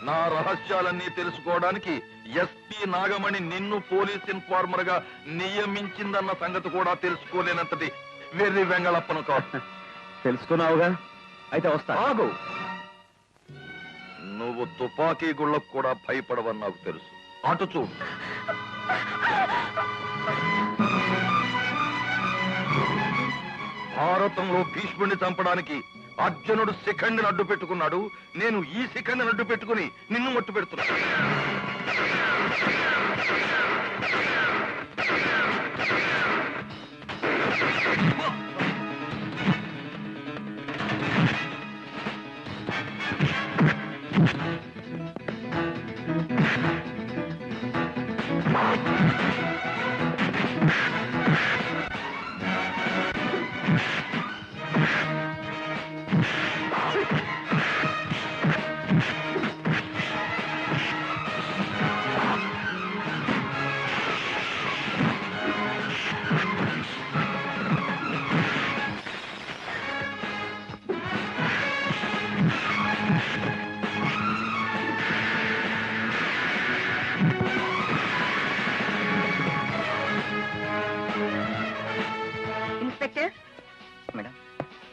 నా రహస్యాలన్నీ తెలుసుకోవడానికి ఎస్పీ నాగమణి నిన్ను పోలీస్ ఇన్ఫార్మర్ గా నియమించిందన్న సంగతి కూడా తెలుసుకోలేనంతటి వెర్రి వెంగళప్పను కాదు. తెలుసుకున్నావుగా, అయితే వస్తా. ఆగు. నువ్వు తుపాకీ గుళ్ళకు కూడా భయపడవని నాకు తెలుసు. అటు చూడు. భారతంలో భీష్ముడిని చంపడానికి అర్జునుడు శిఖండిని అడ్డు పెట్టుకున్నాడు. నేను ఈ శిఖండిని అడ్డు పెట్టుకుని నిన్ను మట్టు పెడుతున్నా. ఇన్స్పెక్టర్ మేడం,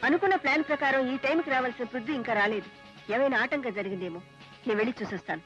అనుకున్న ప్లాన్ ప్రకారం ఈ టైంకి రావాల్సిన పృథ్వీ ఇంకా రాలేదు. ఏమైనా ఆటంకం జరిగిందేమో. నేను వెళ్ళి చూసొస్తాను.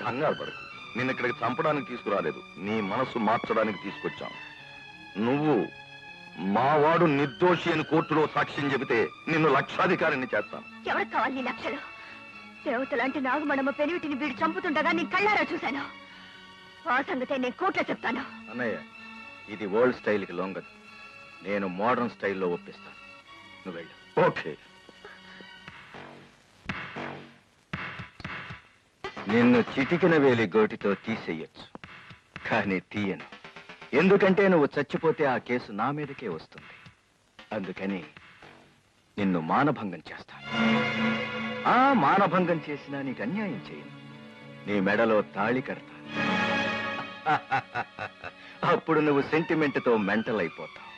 కంగారు పడకు. నిన్ను ఇక్కడికి చంపడానికి తీసుకురాలేదు, నీ మనసు మార్చడానికి తీసుకొచ్చాం. నువ్వు మావాడు నిర్దోషి అని కోర్టులో సాక్ష్యం చెబితే నిన్ను లక్షాధికారిని చేస్తాను. ఎవరికి కావాలి నీ లక్షలు? దేవత లాంటి నాగమణమ్మ పెనివిటిని వీడు చంపుతుండగా నేను కళ్ళారా చూశాను. ఆ సంగతే నేను కోర్టులో చెప్తాను. అన్నయ్య, ఇది ఓల్డ్ స్టైల్కి లొంగదు. నేను మోడర్న్ స్టైల్లో ఒప్పిస్తాను. నువ్వు వెళ్ళు. ఓకే. నిన్ను చిటికిన వేలి గోటితో తీసేయొచ్చు, కానీ తీయను. ఎందుకంటే నువ్వు చచ్చిపోతే ఆ కేసు నా మీదకే వస్తుంది. అందుకని నిన్ను మానభంగం చేస్తాను. ఆ మానభంగం చేసినా నీకు అన్యాయం చేయను. నీ మెడలో తాళి కడతాను. అప్పుడు నువ్వు సెంటిమెంట్తో మెంటల్ అయిపోతావు.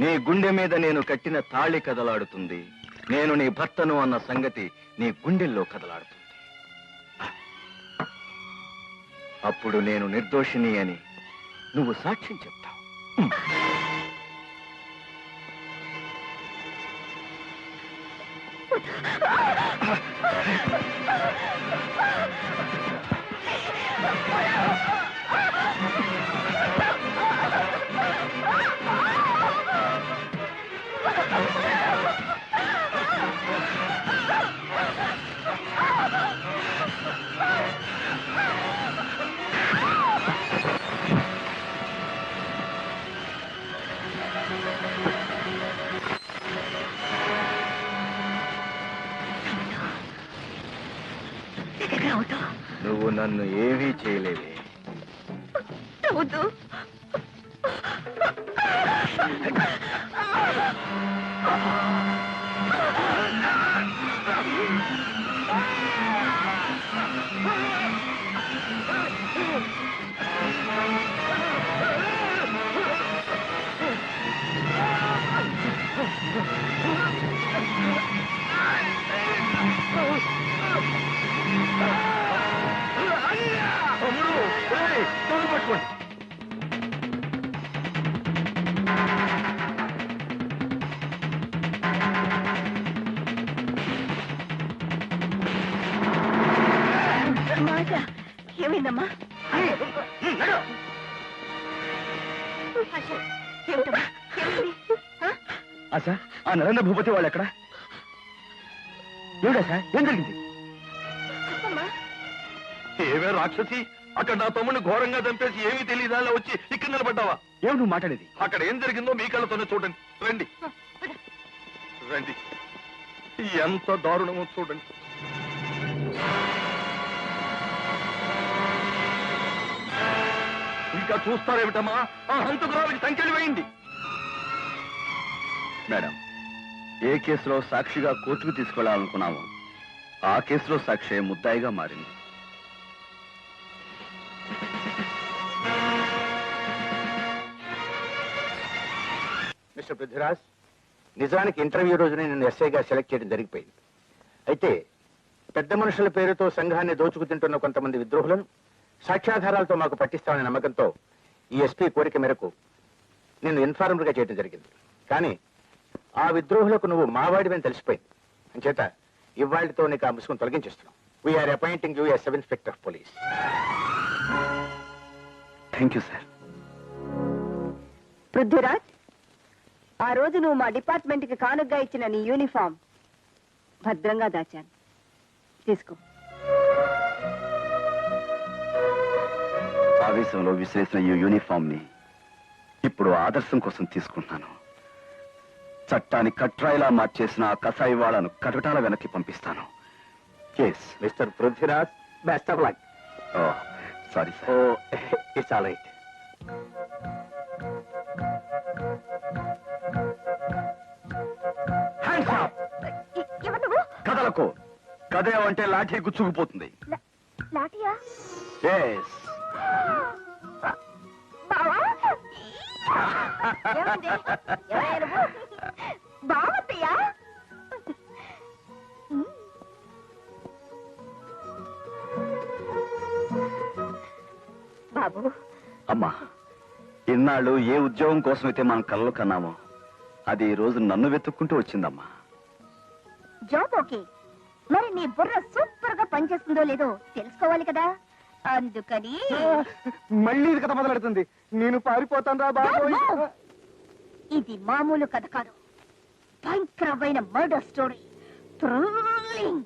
నీ గుండె మీద నేను కట్టిన తాళి కదలాడుతుంది. నేను నీ భర్తను అన్న సంగతి నీ గుండెల్లో కదలాడుతుంది. అప్పుడు నేను నిర్దోషిని అని నువ్వు సాక్ష్యం చెప్తావు. నువ్వు నన్ను ఏమీ చేయలేవే. ఏమైందమ్మా? ఆశా, ఆ నరేంద్ర భూపతి వాళ్ళు ఎక్కడ? ఏమిటా సార్, ఏం జరిగింది? ఏమే రాక్షసి, అక్కడ నా తమ్ముడిని ఘోరంగా చంపేసి ఏమీ తెలియదా వచ్చి ఇక్కడ నిలబడ్డావా? ఏమి నువ్వు మాట్లాడేది? అక్కడ ఏం జరిగిందో మీ కళ్ళతోనే చూడండి. రండి రండి, ఎంత దారుణమో చూడండి. ఇంకా చూస్తారేమిటమ్మా? ఆ హంతకురాలకి సంఖ్యలు వేయండి. మేడం, ఏ కేసులో సాక్షిగా కోర్టుకు తీసుకెళ్లాలనుకున్నామో ఆ కేసులో సాక్షి ముద్దాయిగా మారింది. మిస్టర్ పృథ్వీరాజ్, నిజానికి ఇంటర్వ్యూ రోజునే నేను ఎస్ఐగా సెలెక్ట్ చేయడం జరిగిపోయింది. అయితే పెద్ద మనుషుల పేరుతో సంఘాన్ని దోచుకు తింటున్న కొంతమంది విద్రోహులను సాక్ష్యాధారాలతో మాకు పట్టిస్తామనే నమ్మకంతో ఈ ఎస్పీ కోరిక మేరకు నిన్ను ఇన్ఫార్మర్ గా చేయడం జరిగింది. కానీ ఆ విద్రోహులకు నువ్వు మావాడివని తెలిసిపోయింది. అంచేత ఇవాళ్లతో నీకు ఆ ముసుగును తొలగించేస్తున్నాం. We are appointing you as sub inspector of police. Thank you sir. Prithviraj, ఆ రోజు నువ్వు మా డిపార్ట్మెంట్ కి కానుగ్గా ఇచ్చిన నీ యూనిఫామ్ భద్రంగా దాచాను. తీసుకో. ఆవేశంలో విసిరేసిన ఈ యూనిఫామ్ ని ఇప్పుడు ఆదర్శం కోసం తీసుకుంటున్నాను. చట్టాన్ని కట్రాయిలా మార్చేసిన ఆ కసాయి వాళ్ళను కటకటాల వెనక్కి పంపిస్తాను. Yes mister Prithviraj, best of luck. Sorry oh sir. It's all right. ఎవరు నువ్వు? కదలకు కదే అంటే లాఠీ గుచ్చుకుపోతుంది. లాఠీయా? ఎస్. బావా? ఏమైంది? ఎవరయ్యా నువ్వు? బావత్తయ్యా? బాబు, అమ్మా, ఇన్నాళ్ళు ఏ ఉద్యోగం కోసమైతే మనం కలలు కన్నామో అది ఈ రోజు నన్ను వెతుక్కుంటూ వచ్చిందమ్మా. జాబ్ ఓకే, మరి నీ బుర్ర సూపర్ గా పనిచేస్తుందో లేదో తెలుసుకోవాలి కదా, అందుకని మళ్ళీ ఇది కథ మొదలెడుతుంది. నేను పారిపోతాను రా బాబోయ్. ఇది మామూలు కథ కాదు, భయంకరమైన మర్డర్ స్టోరీ. థ్రిల్లింగ్.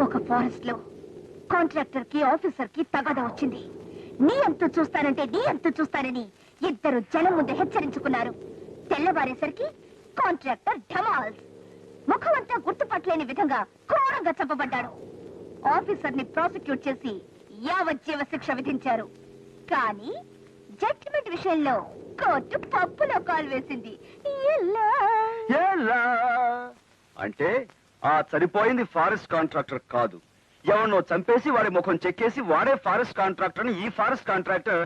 ఒక ఫారెస్ట్ లో కాంట్రాక్టర్ కి ఆఫీసర్ కి తగాదా వచ్చింది. నీ అంతు చూస్తానంటే నీ అంతు చూస్తానని ఇద్దరు జనం ముందు హెచ్చరించుకున్నారు. తెల్లవారేసరికి కాంట్రాక్టర్ ఢమాల్స్ ముఖం అంతా గుర్తుపట్టలేని విధంగా క్రూరంగా చంపబడ్డాడు. ఆఫీసర్ ని ప్రాసిక్యూట్ చేసి యావజ్జీవ శిక్ష విధించారు. కానీ జడ్జిమెంట్ విషయంలో కోర్టు పప్పులో కాలు వేసింది. ఎలా అంటే ఆ చనిపోయింది ఫారెస్ట్ కాంట్రాక్టర్ కాదు, ఎవరినో చంపేసి వాడి ముఖం చెక్కేసి వాడే ఫారెస్ట్ కాంట్రాక్టర్. ఈ forest contractor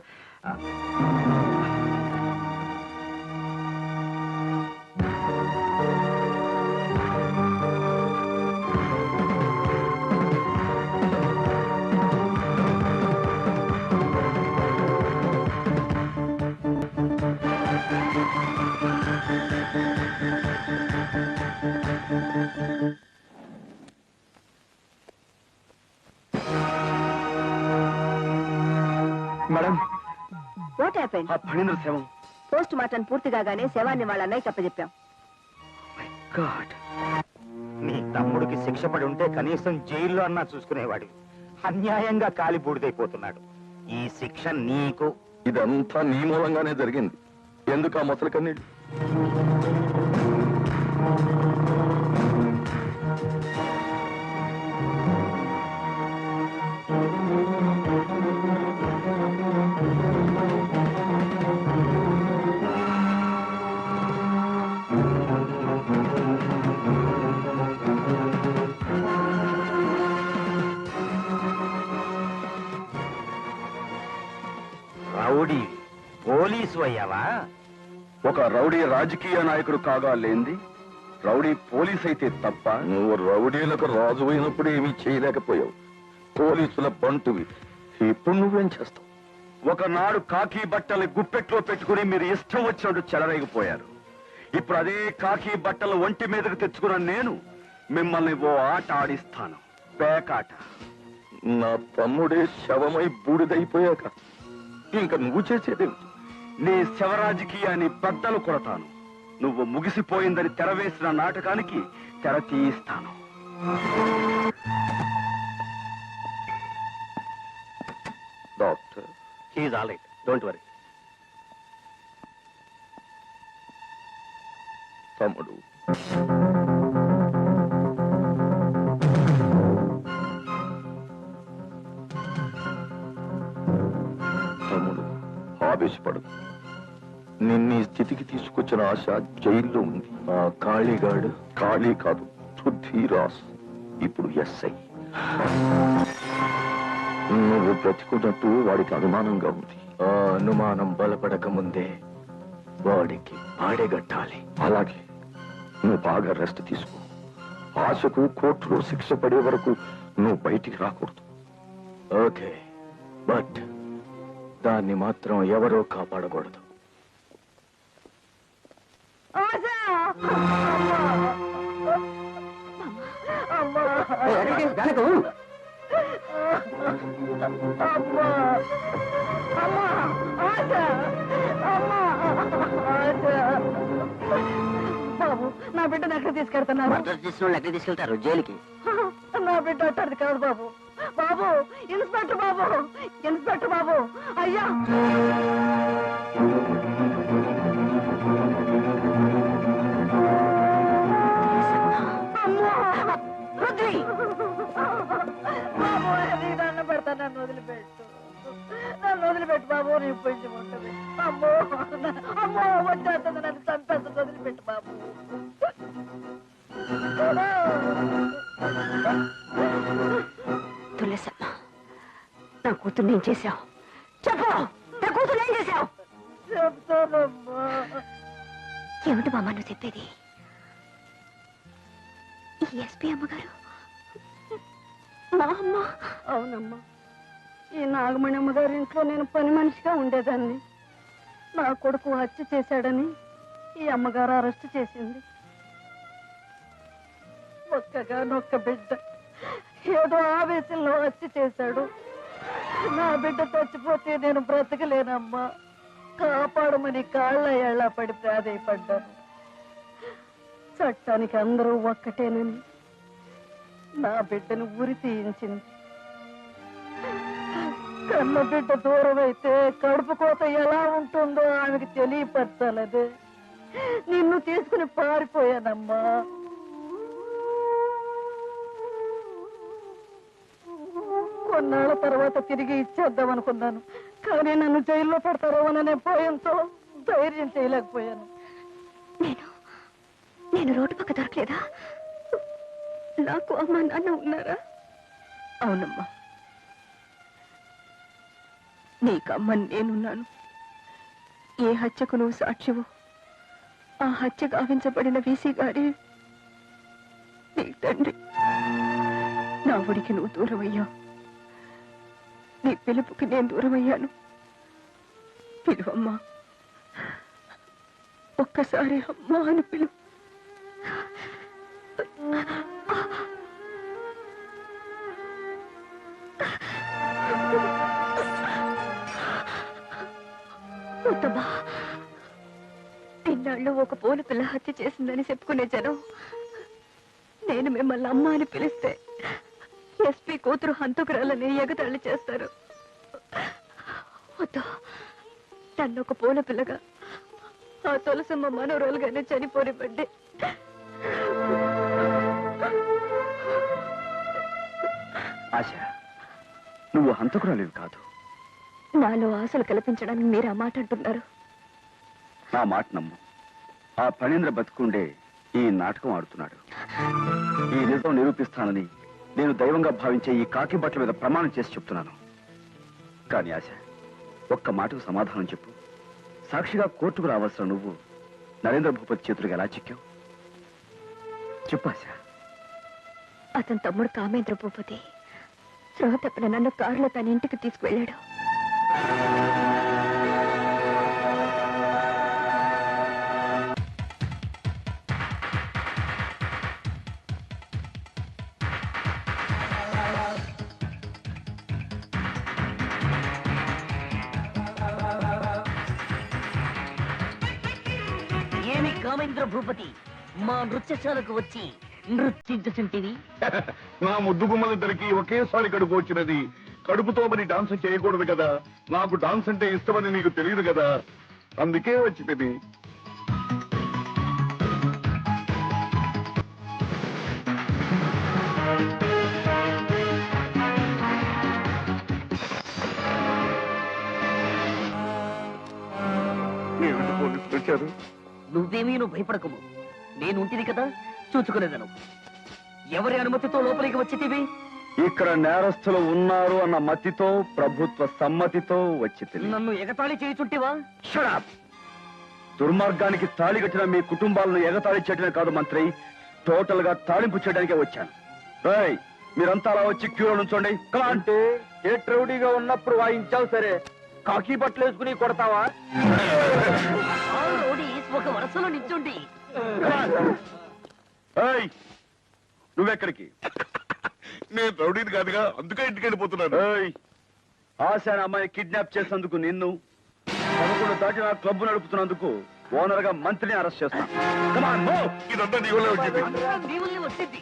madam, what happened? ఆ ఫణీంద్ర శవం. పోస్ట్ మార్టం పూర్తి కాగానే శవాన్ని వాళ్ళ అన్నయ్యకి అప్పచెప్పాం. గాడ్, నీ తమ్ముడికి శిక్ష పడి ఉంటే కనీసం జైల్లో అన్నా చూసుకునేవాడు. అన్యాయంగా కాలి బూడిదైపోతున్నాడు. ఈ శిక్ష నీకు. ఇదంతా నీ మూలంగానే జరిగింది. ఎందుకు ఆ ముసలి కన్నీళ్ళు? రౌడీ పోలీసు అయ్యావా? ఒక రౌడీ రాజకీయ నాయకుడు కాగా లేంది రౌడీ పోలీస్ అయితే తప్ప. నువ్వు రౌడీలకు రాజు అయినప్పుడు ఏమీ చేయలేకపోయావు. పోలీసుల బంటువి. ఇప్పుడు నువ్వేం చేస్తావు? ఒకనాడు కాకి బట్టలు గుప్పెట్లో పెట్టుకుని మీరు ఇష్టం వచ్చినట్టు చెలరేగిపోయారు. ఇప్పుడు అదే కాకి బట్టలు ఒంటి మీదకు తెచ్చుకున్న నేను మిమ్మల్ని ఓ ఆట ఆడిస్తాను, పేకాట. నా తమ్ముడే శవమై బూడిదైపోయాక ఇంకా నువ్వు చేసేదేమిటి? నీ శవరాజకీయాన్ని బద్దలు కొడతాను. నువ్వు ముగిసిపోయిందని తెరవేసిన నాటకానికి తెర తీయిస్తాను. Doctor, he is all right, don't worry. తమ్ముడు, తమ్ముడు ఆవేశపడదు. నిన్ను ఈ స్థితికి తీసుకొచ్చిన ఆశ జైల్లో ఉంది. ఆ ఖాళీగాడు ఖాళీ కాదు, పృథ్వీరాజ్ ఇప్పుడు ఎస్ఐ. నువ్వు బ్రతికున్నట్టు వాడికి అనుమానంగా ఉంది. ఆ అనుమానం బలపడక ముందే వాడికి పాడేగట్టాలి. అలాగే నువ్వు బాగా రెస్ట్ తీసుకో. ఆశకు కోర్టులో శిక్ష పడే వరకు నువ్వు బయటికి రాకూడదు. ఓకే, బట్ దాన్ని మాత్రం ఎవరూ కాపాడకూడదు. బాబు, నా బిడ్డను ఎక్కడ తీసుకెళ్తున్నారు? ఎక్కడ తీసుకెళ్తారు? జైలుకి. నా బిడ్డ అట్టది కాదు బాబు. బాబు, ఇన్స్పెక్టర్ బాబు, ఇన్స్పెక్టర్ బాబు, అయ్యా! బాబు, నీకు దండం పెడతా, నన్ను వదిలిపెట్టు, నన్ను వదిలిపెట్టు బాబు, నీ కొంచెం ఉంటుంది. అమ్మో అమ్మో, వచ్చేస్తుంది, నన్ను చంపేస్తుంది, వదిలిపెట్టు బాబు. తులసమ్మ, నా కూతురు ఏం చేశావు? చెప్పు, నా కూతురు ఏం చేశావు? చెప్తానమ్మా. ఏమిటి బామ్మ నువ్వు చెప్పేది? ఈ ఎస్పీ అమ్మగారు మా అమ్మ? అవునమ్మా, ఈ నాగమణి అమ్మగారి ఇంట్లో నేను పని మనిషిగా ఉండేదాన్ని. నా కొడుకు హత్య చేశాడని ఈ అమ్మగారు అరెస్ట్ చేసింది. ఒక్కగానొక్క బిడ్డ ఏదో ఆవేశంలో హత్య చేశాడు. నా బిడ్డ చచ్చిపోతే నేను బ్రతకలేనమ్మా. కాపాడమని కాళ్ళ ఏళ్ళ పడి ప్రాధేయపడ్డాను. చట్టానికి అందరూ ఒక్కటేనని నా బిడ్డను ఉరి తీయించింది. కన్న బిడ్డ దూరం అయితే కడుపు కోత ఎలా ఉంటుందో ఆమెకు తెలియపరచాలదే నిన్ను తీసుకుని పారిపోయానమ్మా. కొన్నాళ్ళ తర్వాత తిరిగి ఇచ్చేద్దాం అనుకున్నాను, కానీ నన్ను జైల్లో పెడతారేమోననే భయంతో ధైర్యం చేయలేకపోయాను. నేను రోడ్డు పక్క దొరకలేదా? నాకు అమ్మ నాన్న ఉన్నారా? అవునమ్మా, నీకమ్మ నేనున్నాను. ఏ హత్యకు నువ్వు సాక్షివు, ఆ హత్య గావించబడిన వీసీ గారి నీ తండ్రి. నా ఒడికి నువ్వు దూరమయ్యావు, నీ పిలుపుకి నేను దూరమయ్యాను. పిలువమ్మా, ఒక్కసారి అమ్మా అని పిలువు. వద్దమ్మా, ఇన్నాళ్ళు ఒక పోలు పిల్ల హత్య చేసిందని చెప్పుకునే జనం నేను మిమ్మల్ని అమ్మ అని పిలిస్తే ఎస్పీ కూతురు హంతకురాలని ఎగతాళి చేస్తారు. వద్దు, నన్ను ఒక పూల పిల్లగా ఆ తులసమ్మ మనోరాలుగానే చనిపోనివ్వండి. ఆశ, నువ్వు హంతకురాలివి కాదు. నాలో ఆశలు కల్పించడానికి మీరు ఆ మాట అంటున్నారు. నా మాట నమ్ము. ఆ ఫణీంద్ర బతుకుండే ఈ నాటకం ఆడుతున్నాడు. ఈ నిజం నిరూపిస్తానని నేను దైవంగా భావించే ఈ కాకి బట్టల మీద ప్రమాణం చేసి చెప్తున్నాను. కానీ ఆశ, ఒక్క మాటకు సమాధానం చెప్పు. సాక్షిగా కోర్టుకు రావాల్సిన నువ్వు నరేంద్ర భూపతి చేతులకు ఎలా చిక్కావు? చెప్పు ఆశ. అతని తమ్ముడు కామేంద్ర భూపతి స్పృహ తప్పిన నన్ను కారులో తన ఇంటికి తీసుకువెళ్ళాడు. ఏమి కామేంద్ర భూపతి, మా నృత్యశాలకు వచ్చి నృత్యించుచుంటివి? నా ముద్దు గుమ్మలిద్దరికి ఒకేసారి కడుపు వచ్చినది. కడుపుతో మరి డాన్స్ చేయకూడదు కదా. నాకు డాన్స్ అంటే ఇష్టమని నీకు తెలియదు కదా, అందుకే వచ్చింది. ఏమిటి పోలీసులు వచ్చారు? నువ్వేమీ భయపడకము, నేను ఉంటిది కదా, చూచుకునేదను. ఎవరి అనుమతితో లోపలికి వచ్చితివి? ఇక్కడ నేరస్తులు ఉన్నారు అన్న మతితో, ప్రభుత్వ సమ్మతితో వచ్చి నన్ను ఎగతాళి చేయుచుంటివా? దుర్మార్గానికి తాళి కట్టిన మీ కుటుంబాలను ఎగతాళి చేయటమే కాదు మంత్రి, టోటల్ గా తాళింపు చేయడానికే వచ్చాను. రేయ్, మీరంతా అలా వచ్చి క్యూలో నుంచోండి. Come on. అంటే స్టేట్ రౌడీగా ఉన్నప్పుడు వాయించావు సరే, కాకి బట్టలు వేసుకుని కొడతావా? ఒక వరుసలో నిల్చుండి. ఏయ్, నువ్వెక్కడికి? నేను రౌడీని కాదుగా, అందుకే ఇంటికి వెళ్ళిపోతున్నాను. ఏయ్, ఆశ అమ్మాయి కిడ్నాప్ చేసినందుకు నిన్ను, 11 దాటిన క్లబ్ నడుపుతున్నందుకు ఓనర్ గా మంత్రిని అరెస్ట్ చేస్తాను. Come on, move. ఇదంతా నీ వల్లే వచ్చింది. నీ వల్లే వచ్చింది.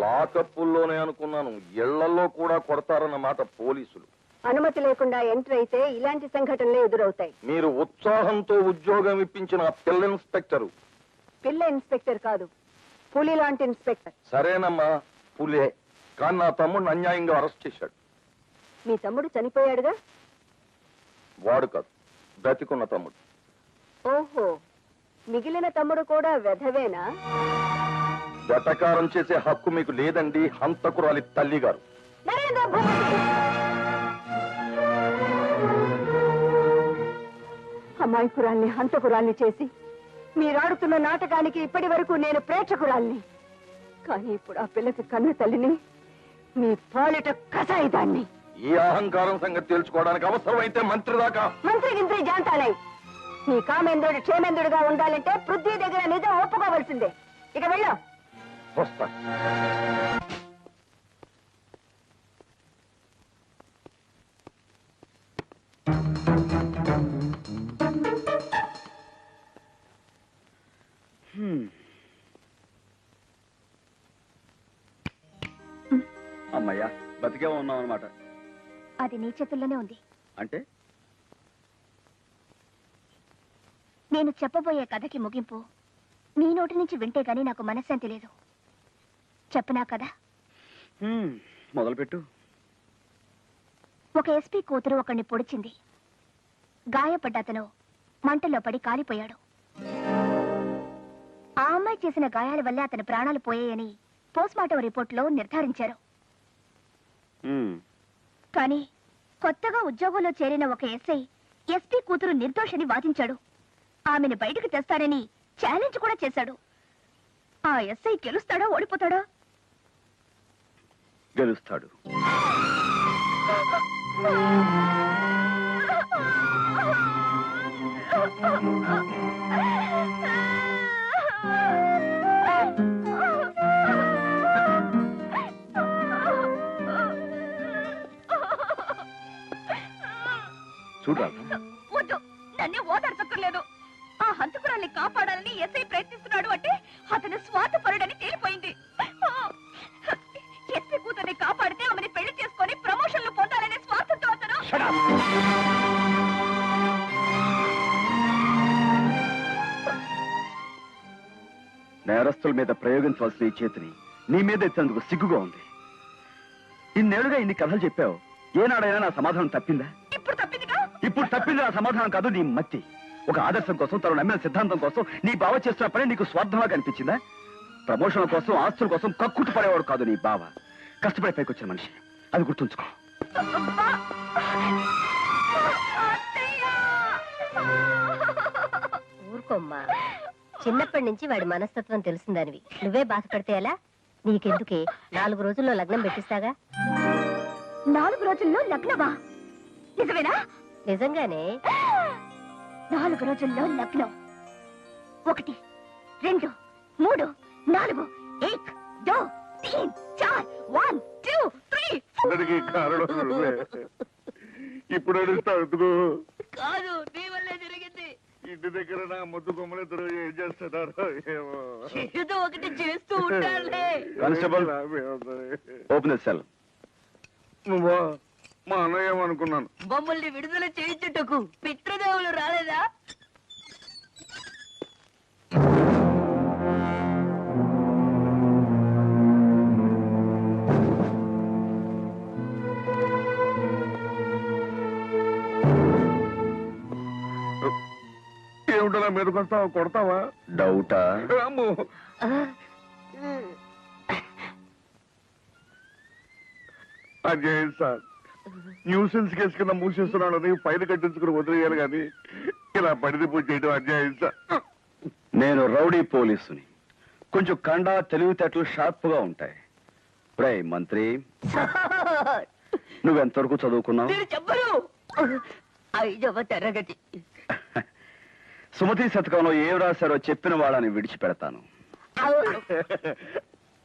లాకప్పుల్లోనే అనుకున్నాను, ఇళ్లలో కూడా కొడతారన్నమాట పోలీసులు. అనుమతి లేకుండా ఎంటర్ అయితే ఇలాంటి సంఘటనలే ఎదురవుతాయి. మీరు ఉత్సాహంతో ఉద్యోగం ఇప్పించిన ఆ పిల్ల ఇన్స్పెక్టరు. పిల్ల ఇన్స్పెక్టర్ కాదు, పులి లాంటి ఇన్స్పెక్టర్. సరేనమ్మా, పులే. కానీ నా తమ్ముడిని అన్యాయంగా అరెస్ట్ చేశాడు. మీ తమ్ముడు చనిపోయాడుగా? వాడు కాదు, బ్రతికున్న తమ్ముడు. ఓహో, మిగిలిన తమ్ముడు కూడా వెధవేనా? వెటకారం చేసే హక్కు మీకు లేదండి, హంతకురాలి తల్లి గారు. నరేంద్ర భూపతి! అమాయకురాల్ని హంతకురాల్ని చేసి మీరాడుతున్న నాటకానికి ఇప్పటి వరకు నేను ప్రేక్షకురాల్ని. కానీ ఇప్పుడు ఆ పిల్లకి కన్ను తల్లిని, మీ పాలిట కసాయిదాన్ని. ఈ అహంకారం సంగతి తెలుసుకోవడానికి అవసరమైతే మంత్రి దాకా. మంత్రి గింత్రి జాంతాలై నీ కామేంద్రుడు క్షేమేంద్రుడుగా ఉండాలంటే పృథ్వీ దగ్గర నిజం ఒప్పుకోవలసిందే. ఇక వెళ్ళు. వస్తా. అమ్మయ్యా, బతికే ఉన్నాం అన్నమాట. అది నీ చేతుల్లోనే ఉంది. అంటే నేను చెప్పబోయే కథకి ముగింపు నీ నోటి నుంచి వింటే గానీ నాకు మనశ్శాంతి లేదు. చెప్పనా కదా? మొదలుపెట్టు. ఒక ఎస్పీ కూతురు ఒకడిని పొడిచింది. గాయపడ్డ అతను మంటల్లో పడి కాలిపోయాడు. ఆ అమ్మాయి చేసిన గాయాల వల్ల అతని ప్రాణాలు పోయాయని పోస్ట్మార్టం రిపోర్టులో నిర్ధారించారు. కానీ కొత్తగా ఉద్యోగంలో చేరిన ఒక ఎస్ఐ ఎస్పీ కూతురు నిర్దోషని వాదించాడు. ఆమెను బయటకు తెస్తానని ఛాలెంజ్ కూడా చేశాడు. ఆ ఎస్ఐ గెలుస్తాడా ఓడిపోతాడా? గెలుస్తాడు. చూడాలి. వద్దు, నన్ను ఓదార్చక్కర్లేదు. ఆ హంతకురాల్ని కాపాడాలని ఎస్ఐ ప్రయత్నిస్తున్నాడు అంటే అతను స్వార్థపరుడని తేలిపోయింది. ఎస్ఐ కూతుర్ని కాపాడితే ఆమెని పెళ్లి చేసుకొని ప్రమోషన్లు పొందాలనే స్వార్థంతో అతను. నేరస్తుల మీద ప్రయోగించవలసిన ఈ చేతిని నీ మీద ఎత్తేందుకు సిగ్గుగా ఉంది. ఇన్నేళ్లుగా ఇన్ని కథలు చెప్పావు, ఏనాడైనా నా సమాధానం తప్పిందా? ఇప్పుడు తప్పిందిగా. ఇప్పుడు తప్పింది నా సమాధానం కాదు, నీ మత్తి. ఒక ఆదర్శం కోసం, తను నమ్మిన సిద్ధాంతం కోసం నీ బావ చేస్తున్న పని నీకు స్వార్థంగా కనిపించిందా? ప్రమోషన్ కోసం, ఆస్తుల కోసం కక్కుట్టు పడేవాడు కాదు నీ బావ. కష్టపడి పైకి వచ్చిన మనిషి, అది గుర్తుంచుకో. ఊరుకోమ్మా, చిన్నప్పటి నుంచి వాడి మనస్తత్వం తెలిసిందానివి. నువ్వే బాధపడితే ఎలా? నీకెందుకే, 4 రోజుల్లో లగ్నం పెట్టిస్తాగా. 4 రోజుల్లో లగ్నమా? నిజమేనా? నిజంగానే. 4 రోజుల్లో లగ్నం. 1 2 3 4 1 2 3 4 1 2 3 అందరికీ కారణం నువ్వే. ఇప్పుడు అడుగుతావు కాదు, నీ వల్లే జరిగింది. ఇంటి దగ్గర నా ముద్దు కొమ్మలిద్దరు ఏం చేస్తున్నారో ఏమో. ఏదో ఒకటి చేస్తూ ఉంటారులే. Constable, open the cell. నువ్వా? మా అన్నయ్య ఏమనుకున్నాను. మమ్మల్ని విడుదల చేయించుటకు పితృదేవులు రాలేదా? ఏమిటో నా మీదకి వస్తావా, కొడతావా? డౌటా? అమ్మో, అన్యాయం సార్ న్యూసెన్స్ కేసు కింద మూసేస్తున్నాడని ఫైల్ కట్టించుకుని వదిలేయాలి కానీ ఇలా బడిది పూజ చేయడం అన్యాయం సార్. నేను రౌడీ పోలీసుని. కొంచెం కండా తెలివితేటలు షార్ప్ గా ఉంటాయి. ప్రేయ్ మంత్రి, నువ్వెంతవరకు చదువుకున్నావు? నేను చెప్పను. 5వ తరగతి. సుమతి శతకంలో ఏం రాశారో చెప్పిన వాళ్ళని విడిచిపెడతాను.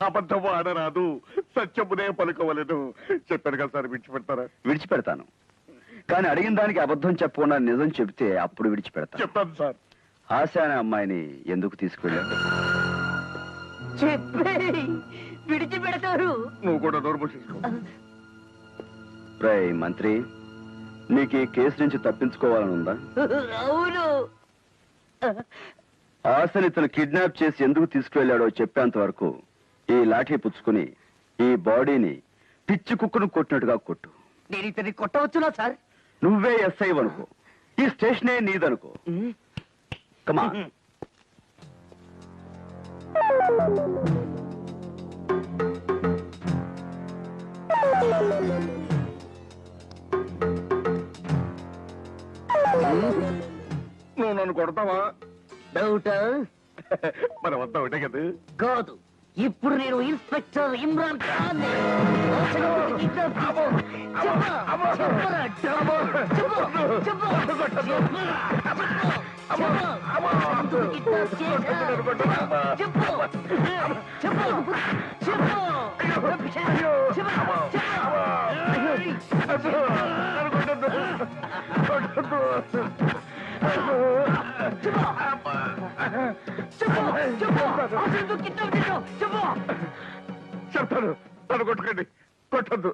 అబద్ధము ఆడరాదు, సత్యమునే పలుకోవలను చెప్పాను కదా సార్. విడిచిపెడతారా? విడిచిపెడతాను, కానీ అడిగిన దానికి అబద్ధం చెప్పకుండా నిజం చెబితే అప్పుడు విడిచిపెడతాను. చెప్తాను సార్. ఆశ అనే అమ్మాయిని ఎందుకు తీసుకెళ్ళావు? చెప్పే విడిచిపెడతారు. నువ్వు కూడా నోరు మూసేసుకో. ప్రేయ్ మంత్రి, నీకు ఈ కేసు నుంచి తప్పించుకోవాలని ఉందా? అవును. ఆశని ఇతను కిడ్నాప్ చేసి ఎందుకు తీసుకువెళ్ళాడో చెప్పేంత వరకు ఈ లాఠీ పుచ్చుకుని ఈ బాడీని పిచ్చి కుక్కను కొట్టినట్టుగా కొట్టు. నేను ఇతన్ని కొట్టవచ్చునా సార్? నువ్వే ఎస్ఐ అనుకో, ఈ స్టేషనే నీదనుకో. కమా. నువ్వు నన్ను కొడతావా? డౌటా? మరి వద్దా ఒకటే కదా. కాదు, ఇప్పుడు నేను ఇన్స్పెక్టర్ ఇమ్రాన్ ఖాన్. చెప్తాను, నన్ను కొట్టుకోండి, కొట్టద్దు.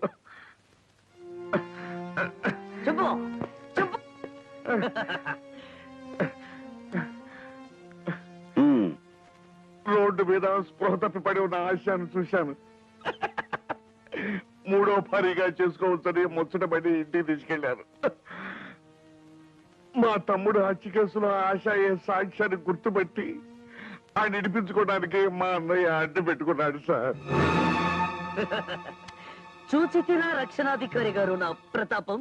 చెప్పు చెప్పు. రోడ్డు మీద స్పృహ తప్పిపడి ఉన్న ఆశయాన్ని చూశాను. 3వ భారీగా చేసుకోవచ్చని ముచ్చటపడి ఇంటికి తీసుకెళ్లారు. మా తమ్ముడు హత్య కేసులో ఆశ ఏ సాక్ష్యాన్ని గుర్తుపెట్టి ఆయన విడిపించుకోవడానికి మా అన్నయ్య అడ్డు పెట్టుకున్నాడు సార్. చూచితినా రక్షణాధికారి గారు నా ప్రతాపం?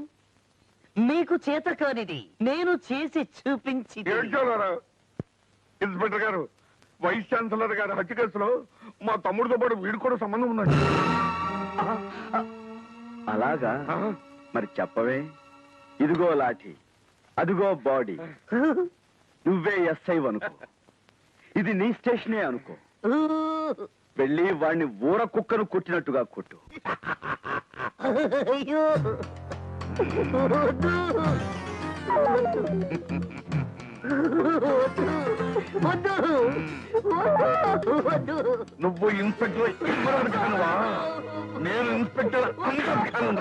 మీకు చేత కానిది నేను చేసి చూపించి. ఏంటోరా ఇన్స్పెక్టర్ గారు, వైస్ ఛాన్సలర్ గారి హత్య కేసులో మా తమ్ముడితో పాటు వీడు కూడా సంబంధం ఉన్నాడు. అలాగా? మరి చెప్పవే. ఇదిగో లాఠీ, అదిగో బాడీ. నువ్వే ఎస్ఐ అనుకో, ఇది నీ స్టేషనే అనుకో. వెళ్ళి వాడిని ఊర కుక్కను కొట్టినట్టుగా కొట్టు. అయ్యో నువ్వు ఇన్స్పెక్టర్ ఇమ్రాన్ ఖాన్వా? నేను ఇన్స్పెక్టర్ అంజద్ ఖాన్.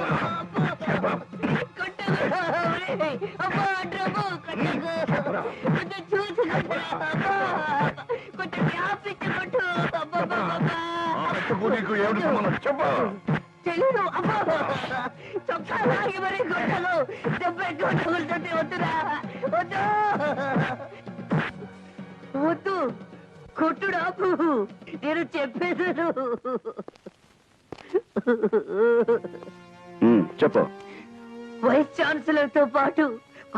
నీకు ఏమిటి సంబంధం చెప్పు. తెలీదు. చొక్కా లాగి మరీ కొట్టలు దెబ్బ కొట్టుకుంటుంటే వద్దురా, వద్దు వద్దు, కొట్టుడు ఆపు, నేను చెప్పేదాను. చెప్పు. వైస్ ఛాన్సలర్ తో పాటు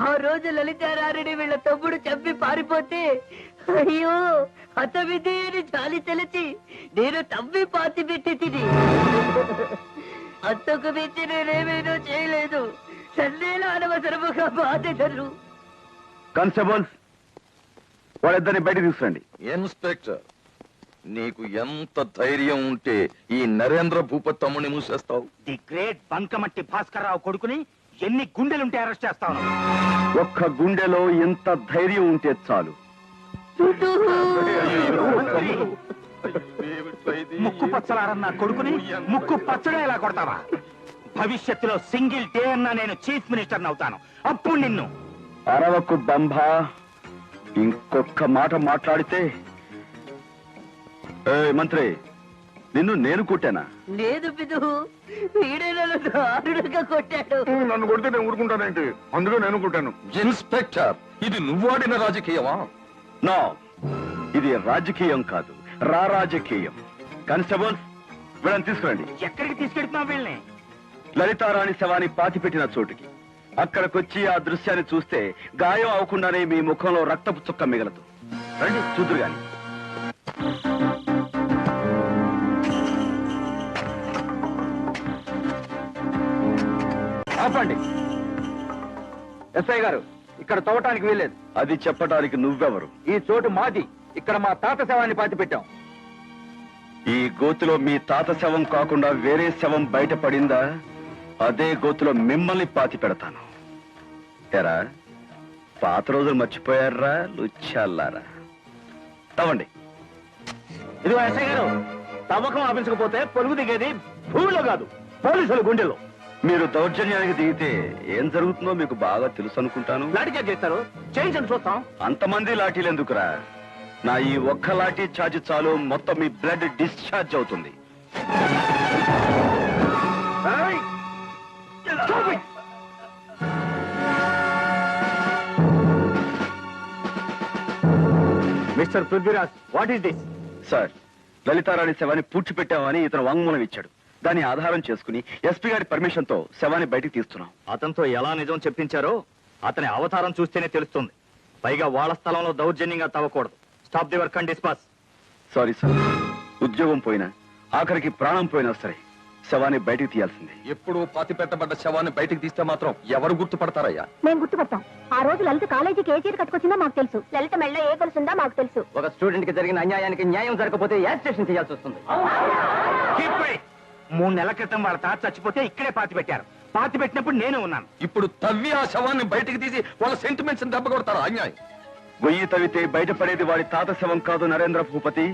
ఆ రోజు లలితారారిని వీళ్ళ తమ్ముడు చంపి పారిపోతే అయ్యో హతవిధి అని జాలి తెలిసి నేను తవ్వి పాతి పెట్టి తిని అంతకు మించి నేనేమేనో చేయలేదు. సన్నేలో అనవసరముగా బాధెదరు. కానిస్టేబుల్స్, వాళ్ళిద్దరిని బయటికి తీసుకురండి. ఇన్స్పెక్టర్, నీకు ఎంత ధైర్యం ఉంటే ఈ నరేంద్ర భూపత్ తమ్ముని మూసేస్తావు? ది గ్రేట్ బంకమట్టి భాస్కర్రావు కొడుకుని ఎన్ని గుండెలుంటే అరెస్ట్ చేస్తాను? ఒక్క గుండెలో ఎంత ధైర్యం ఉంటే చాలు. ముక్కు పచ్చలారన్న కొడుకుని ముక్కు పచ్చడే ఎలా కొడతావా? భవిష్యత్తులో సింగిల్ డే అన్నా నేను చీఫ్ మినిస్టర్ అవుతాను, అప్పుడు నిన్ను. అరవకు బంభా, ఇంకొక్క మాట మాట్లాడితే. మంత్రి, నిన్ను నేను కొట్టానా? లేదు బిదు, వీడే నన్ను దారుణంగా కొట్టాడు. నన్ను కొడితే నేను ఊరుకుంటానేంటి? అందులో నేను కొట్టాను. ఇన్స్పెక్టర్, ఇది నువ్వు ఆడిన రాజకీయమా? నో, ఇది రాజకీయం కాదు, రాజకీయం. కానిస్టేబుల్స్, వీళ్ళని తీసుకురండి. ఎక్కడికి తీసుకెళ్తున్నావు వీళ్ళని? లలితారాణి శవాన్ని పాతిపెట్టిన చోటుకి. అక్కడికొచ్చి ఆ దృశ్యాన్ని చూస్తే గాయం అవకుండానే మీ ముఖంలో రక్తపు చుక్క మిగలదు. రండి చూదురు గాని. ఆపండి. ఎస్ఐ గారు, ఇక్కడ తవ్వటానికి వీల్లేదు. అది చెప్పడానికి నువ్వెవరు? ఈ చోటు మాది. ఇక్కడ మా తాత శవాన్ని పాతి పెట్టాం. ఈ గోతులో మీ తాత శవం కాకుండా వేరే శవం బయటపడిందా? అదే గోతులో మిమ్మల్ని పాతి పెడతాను. ఎరా, పాత రోజులు మర్చిపోయారా లుచ్చాలారా? తవ్వండి. ఇదిగో ఎస్ఐ గారు, తవ్వకం ఆపించకపోతే పొలుగు దిగేది భూమిలో కాదు, పోలీసుల గుండెల్లో. మీరు దౌర్జన్యానికి దిగితే ఏం జరుగుతుందో మీకు బాగా తెలుసు అనుకుంటాను. లాఠీ చార్జ్ చేస్తారు, చేయించండి చూస్తాం. అంతమంది లాఠీలు ఎందుకురా? నా ఈ ఒక్క లాఠీ ఛార్జ్ చాలు, మొత్తం మీ బ్లడ్ డిశ్చార్జ్ అవుతుంది. Mister Prithviraj, what is this? Sir, Lalitharani శవాన్ని పూడ్చిపెట్టామని ఇతను వాంగ్మూలం ఇచ్చాడు. దాన్ని ఆధారం చేసుకుని ఎస్పీ గారి పర్మిషన్ తో శవాన్ని బయటికి తీస్తున్నాం. అతనితో ఎలా నిజం చెప్పించారో అతని అవతారం చూస్తేనే తెలుస్తుంది. పైగా వాళ్ళ స్థలంలో దౌర్జన్యంగా తవ్వకూడదు. Stop the work and disperse. Sorry sir, ఉద్యోగం పోయినా ఆఖరికి ప్రాణం పోయినా సరే శవాన్ని బయటికి తీయాల్సిందే. ఎప్పుడు పాతి పెట్టబడ్డ శవాన్ని బయటికి తీస్తే మాత్రం ఎవరు గుర్తుపడతారయ్యా? మేము గుర్తుపడతాం. ఆ రోజు లలిత కాలేజీకి ఏ చీర కట్టుకొచ్చిందో మాకు తెలుసు. లలిత మెళ్ళ ఏ కొలుసుందో మాకు తెలుసు. ఒక స్టూడెంట్ కి జరిగిన అన్యాయానికి న్యాయం జరగకపోతే యాజిటేషన్ చేయాల్సి వస్తుంది. 3 నెలల క్రితం వాళ్ళ తాత చచ్చిపోతే ఇక్కడే పాతి పెట్టారు. పాతి పెట్టినప్పుడు నేను ఉన్నాను. ఇప్పుడు తవ్వి ఆ శవాన్ని బయటికి తీసి వాళ్ళ సెంటిమెంట్స్ దెబ్బ కొడతారు. అన్యాయం. గొయ్యి తవ్వితే బయటపడేది వాడి తాత శవం కాదు నరేంద్ర భూపతి,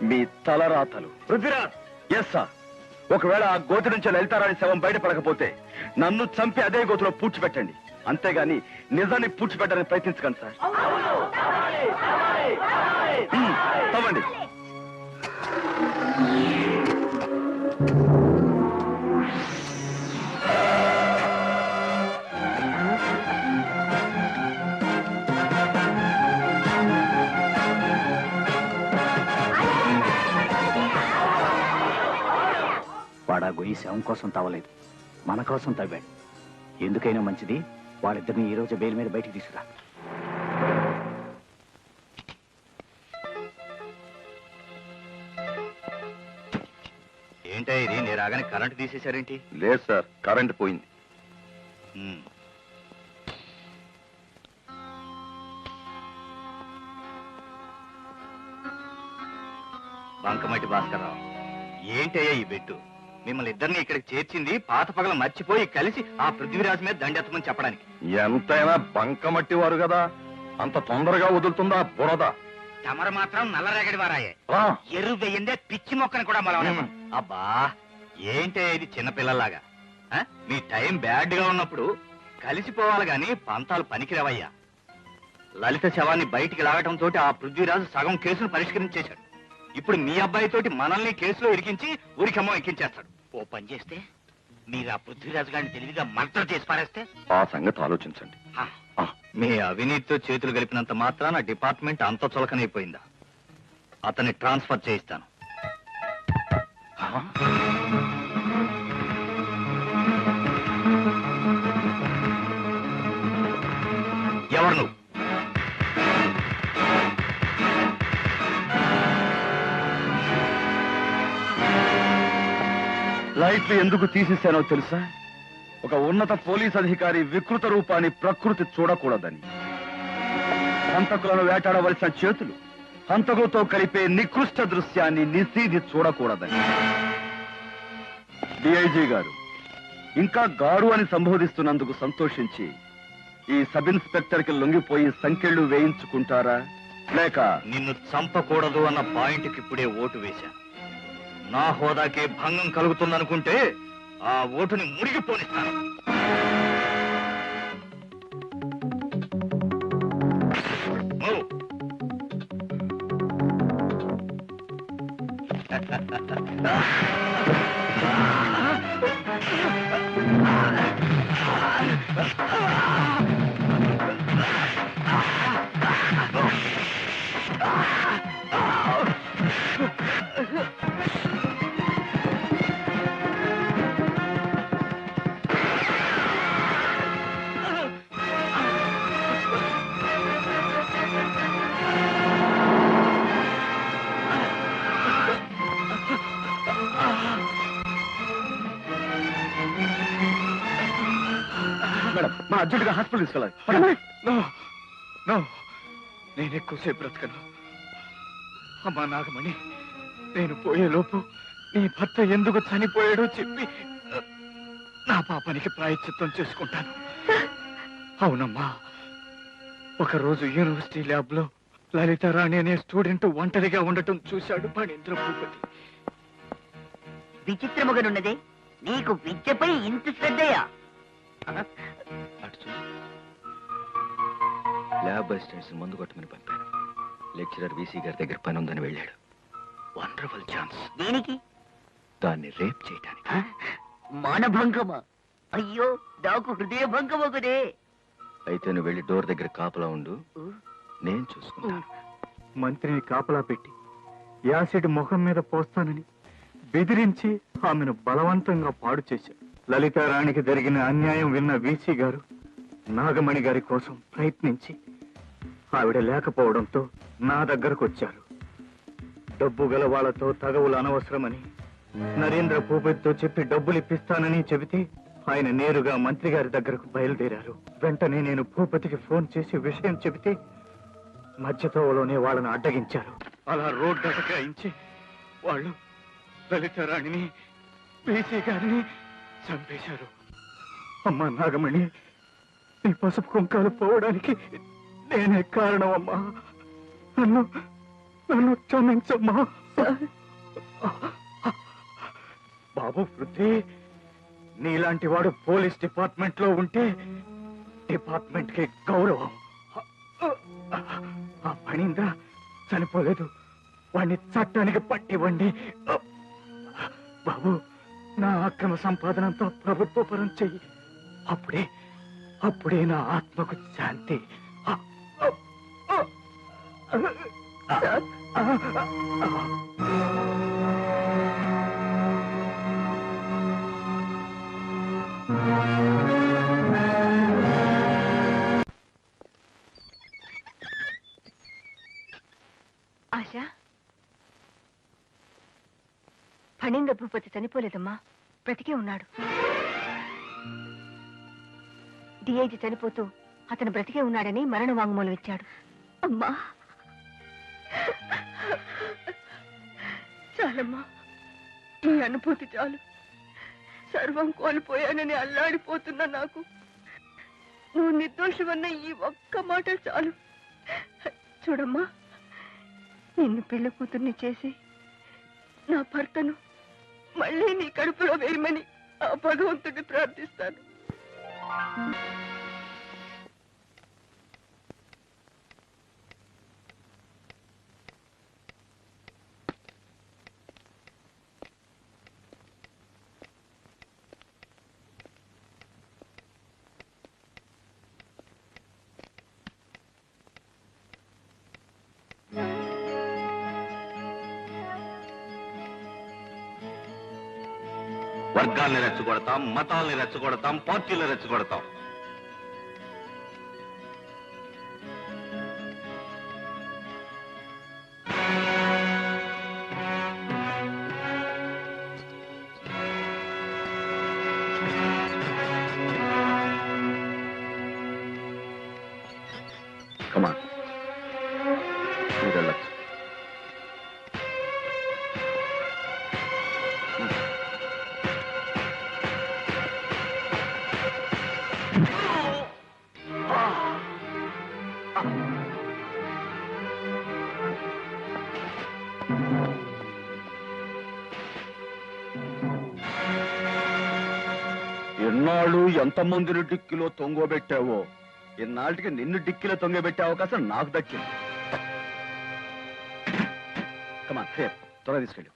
మీ తలరాతలు. పృథ్వీరాజ్. Yes sir. ఒకవేళ ఆ గోతి నుంచి లలితారాణి శవం బయటపడకపోతే నన్ను చంపి అదే గోతులో పూడ్చిపెట్టండి. అంతేగాని నిజాన్ని పూడ్చిపెట్టడానికి ప్రయత్నించకండి సార్. తవ్వండి. వాడా గొయ్యి శవం కోసం తవ్వలేదు, మన కోసం తవ్వాడు. ఎందుకైనా మంచిది వాళ్ళిద్దరిని ఈ రోజు బెయిల్ మీద బయటికి తీసుకురా. ఏంటో ఇది, నేను రాగానే కరెంట్ తీసేశారేంటి? లేదు సార్, కరెంట్ పోయింది. బంకమట్టి భాస్కర్రావు, ఏంటయ్యా ఈ బెట్టు? మిమ్మల్ని ఇద్దరిని ఇక్కడికి చేర్చింది పాత పగల మర్చిపోయి కలిసి ఆ పృథ్వీరాజు మీద దండెత్తమని చెప్పడానికి. ఎంతైనా బంకమట్టి వారు కదా, అంత తొందరగా వదులుతుందా బురద? తమరు మాత్రం నల్లరేగడి వారాయే. ఎరు వెయ్యిందే పిచ్చి మొక్కని కూడా మనం. అబ్బా, ఏంటే ఇది చిన్నపిల్లలాగా? మీ టైం బ్యాడ్ గా ఉన్నప్పుడు కలిసిపోవాలి గాని పంతాలు పనికిరావయ్యా. లలిత శవాన్ని బయటికి లాగటంతో ఆ పృథ్వీరాజు సగం కేసును పరిష్కరించేశాడు. ఇప్పుడు మీ అబ్బాయితోటి మనల్ని కేసులో ఇరికించి ఊరికమ్మో ఎక్కించేస్తాడు. ఓ పని చేస్తే మీరు ఆ పృథ్వీరాజు గారిని తెలివిగా మర్డర్ చేసి పారేస్తే? ఆ సంగతి ఆలోచించండి. మీ అవినీతితో చేతులు గలిపినంత మాత్రాన డిపార్ట్మెంట్ అంత చులకనైపోయిందా? అతన్ని ట్రాన్స్ఫర్ చేయిస్తాను. ఎవరు నువ్వు? లైట్లు ఎందుకు తీసేశానో తెలుసా? ఒక ఉన్నత పోలీస్ అధికారి వికృత రూపాన్ని ప్రకృతి చూడకూడదని. హంతకులను వేటాడవలసిన చేతులు హంతకులతో కలిపే నికృష్ట దృశ్యాన్ని నిశీది చూడకూడదని. డిఐజీ గారు ఇంకా గారు అని సంబోధిస్తున్నందుకు సంతోషించి ఈ సబ్ ఇన్స్పెక్టర్ కి లొంగిపోయి సంకెళ్ళు వేయించుకుంటారా, లేక నిన్ను చంపకూడదు అన్న పాయింట్కి ఇప్పుడే ఓటు వేశాను. నా హోదాకే భంగం కలుగుతుందనుకుంటే ఆ ఓటుని మురిగిపోనిస్తాను. అర్జెంటుగా హాస్పిటల్ తీసుకెళ్ళాలి. నేను ఎక్కువసేపు బ్రతకను. అమ్మా నాగమణి, నేను పోయేలోపు నీ భర్త ఎందుకు చనిపోయాడో చెప్పి నా పాపానికి ప్రాయశ్చిత్తం చేసుకుంటాను. అవునమ్మా, ఒకరోజు యూనివర్సిటీ ల్యాబ్ లో లలితారాణి అనే స్టూడెంట్ ఒంటరిగా ఉండటం చూశాడు ఫణీంద్ర భూపతి. విచిత్రముగానున్నదే, నీకు విద్యపై ఇంత శ్రద్ధయా? అటు చూడు. ల్యాబ్ అసిస్టెంట్స్ మందు కొట్టమని పంపాను. లెక్చరర్ వీసీ గారి దగ్గర పని ఉందని వెళ్ళాడు. Wonderful chance. దేనికి? దాన్ని రేప్ చేయడానికి. మానభంగమా? అయ్యో, నాకు హృదయ భంగం ఒకదే. అయితే నువ్వు వెళ్ళి డోర్ దగ్గర కాపలా ఉండు, నేను చూసుకుంటాను. మంత్రిని కాపలా పెట్టి యాసిడ్ ముఖం మీద పోస్తానని బెదిరించి ఆమెను బలవంతంగా పాడు చేశాడు. లలితారాణికి జరిగిన అన్యాయం విన్న వీసీ గారు నాగమణి గారి కోసం ప్రయత్నించి ఆవిడ లేకపోవడంతో నా దగ్గరకు వచ్చారు. డబ్బు గల వాళ్లతో తగవులు అనవసరమని నరేంద్ర భూపతితో చెప్పి డబ్బులు ఇప్పిస్తానని చెబితే ఆయన నేరుగా మంత్రి గారి దగ్గరకు బయలుదేరారు. వెంటనే నేను భూపతికి ఫోన్ చేసి విషయం చెబితే మధ్యతోవలోనే వాళ్ళను అడ్డగించారు. అలా రోడ్డు అటకాయించి వాళ్ళు లలితారాణిని వీసీ గారిని చంపేశారు. అమ్మా నాగమణి, నీ పసుపు కుంకాలు పోవడానికి నేనే కారణం అమ్మా. నన్ను క్షమించమ్మా. బాబు వృద్ధి, నీలాంటి వాడు పోలీస్ డిపార్ట్మెంట్ లో ఉంటే డిపార్ట్మెంట్ కి గౌరవం. ఆ ఫణీంద్ర చనిపోలేదు, వాడిని చట్టానికి పట్టివ్వండి. బాబు, నా అక్రమ సంపాదనంతో ప్రభుత్వ పరం చెయ్యి. అప్పుడే నా ఆత్మకు శాంతి. ఆశ, ఫణీంద్ర భూపతి చనిపోలేదమ్మా, బ్రతికే ఉన్నాడు. డిఐజీ చనిపోతూ అతను బ్రతికే ఉన్నాడని మరణ వాంగ్మూలం ఇచ్చాడు. అమ్మా, చాలమ్మా, నీ అనుభూతి చాలు. సర్వం కోల్పోయానని అల్లాడిపోతున్నా నాకు నువ్వు నిర్దోషమన్న ఈ ఒక్క మాట చాలు. చూడమ్మా, నిన్ను పెళ్లి కూతుర్ని చేసి నా భర్తను మళ్ళీ నీ కడుపులో వేయమని ఆ భగవంతుడిని ప్రార్థిస్తాను. వర్గాల్ని రెచ్చగొడతాం, మతాల్ని రెచ్చగొడతాం, పార్టీలు రెచ్చగొడతాం. Come on. మీరు వెళ్ళొచ్చు. ఎన్నాళ్ళు ఎంతమందిని డిక్కిలో తొంగబెట్టావో, ఇన్నాళ్ళకి నిన్ను డిక్కిలో తొంగబెట్టే అవకాశం నాకు దక్కింది. కమాన్, త్వరగా తీసుకెళ్ళు.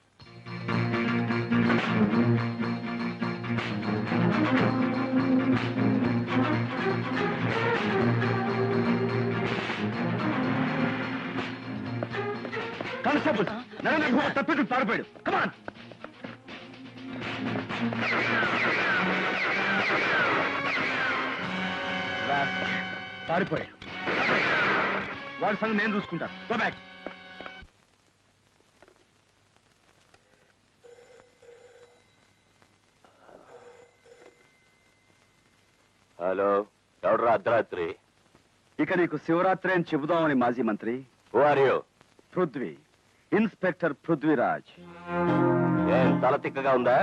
కానిస్టేబుల్, నరేంద్ర భూపతి తప్పించుకు పారిపోయాడు. కమాన్. పారిపోయాడు. వాడి సంగతి నేను చూసుకుంటాను. Go back. హలో, ఎవడరా అర్ధరాత్రి? ఇక నీకు శివరాత్రి అని చెబుదామని మాజీ మంత్రి పృథ్వీ, ఇన్స్పెక్టర్ పృథ్వీరాజ్. ఏం తల తిక్కగా ఉందా?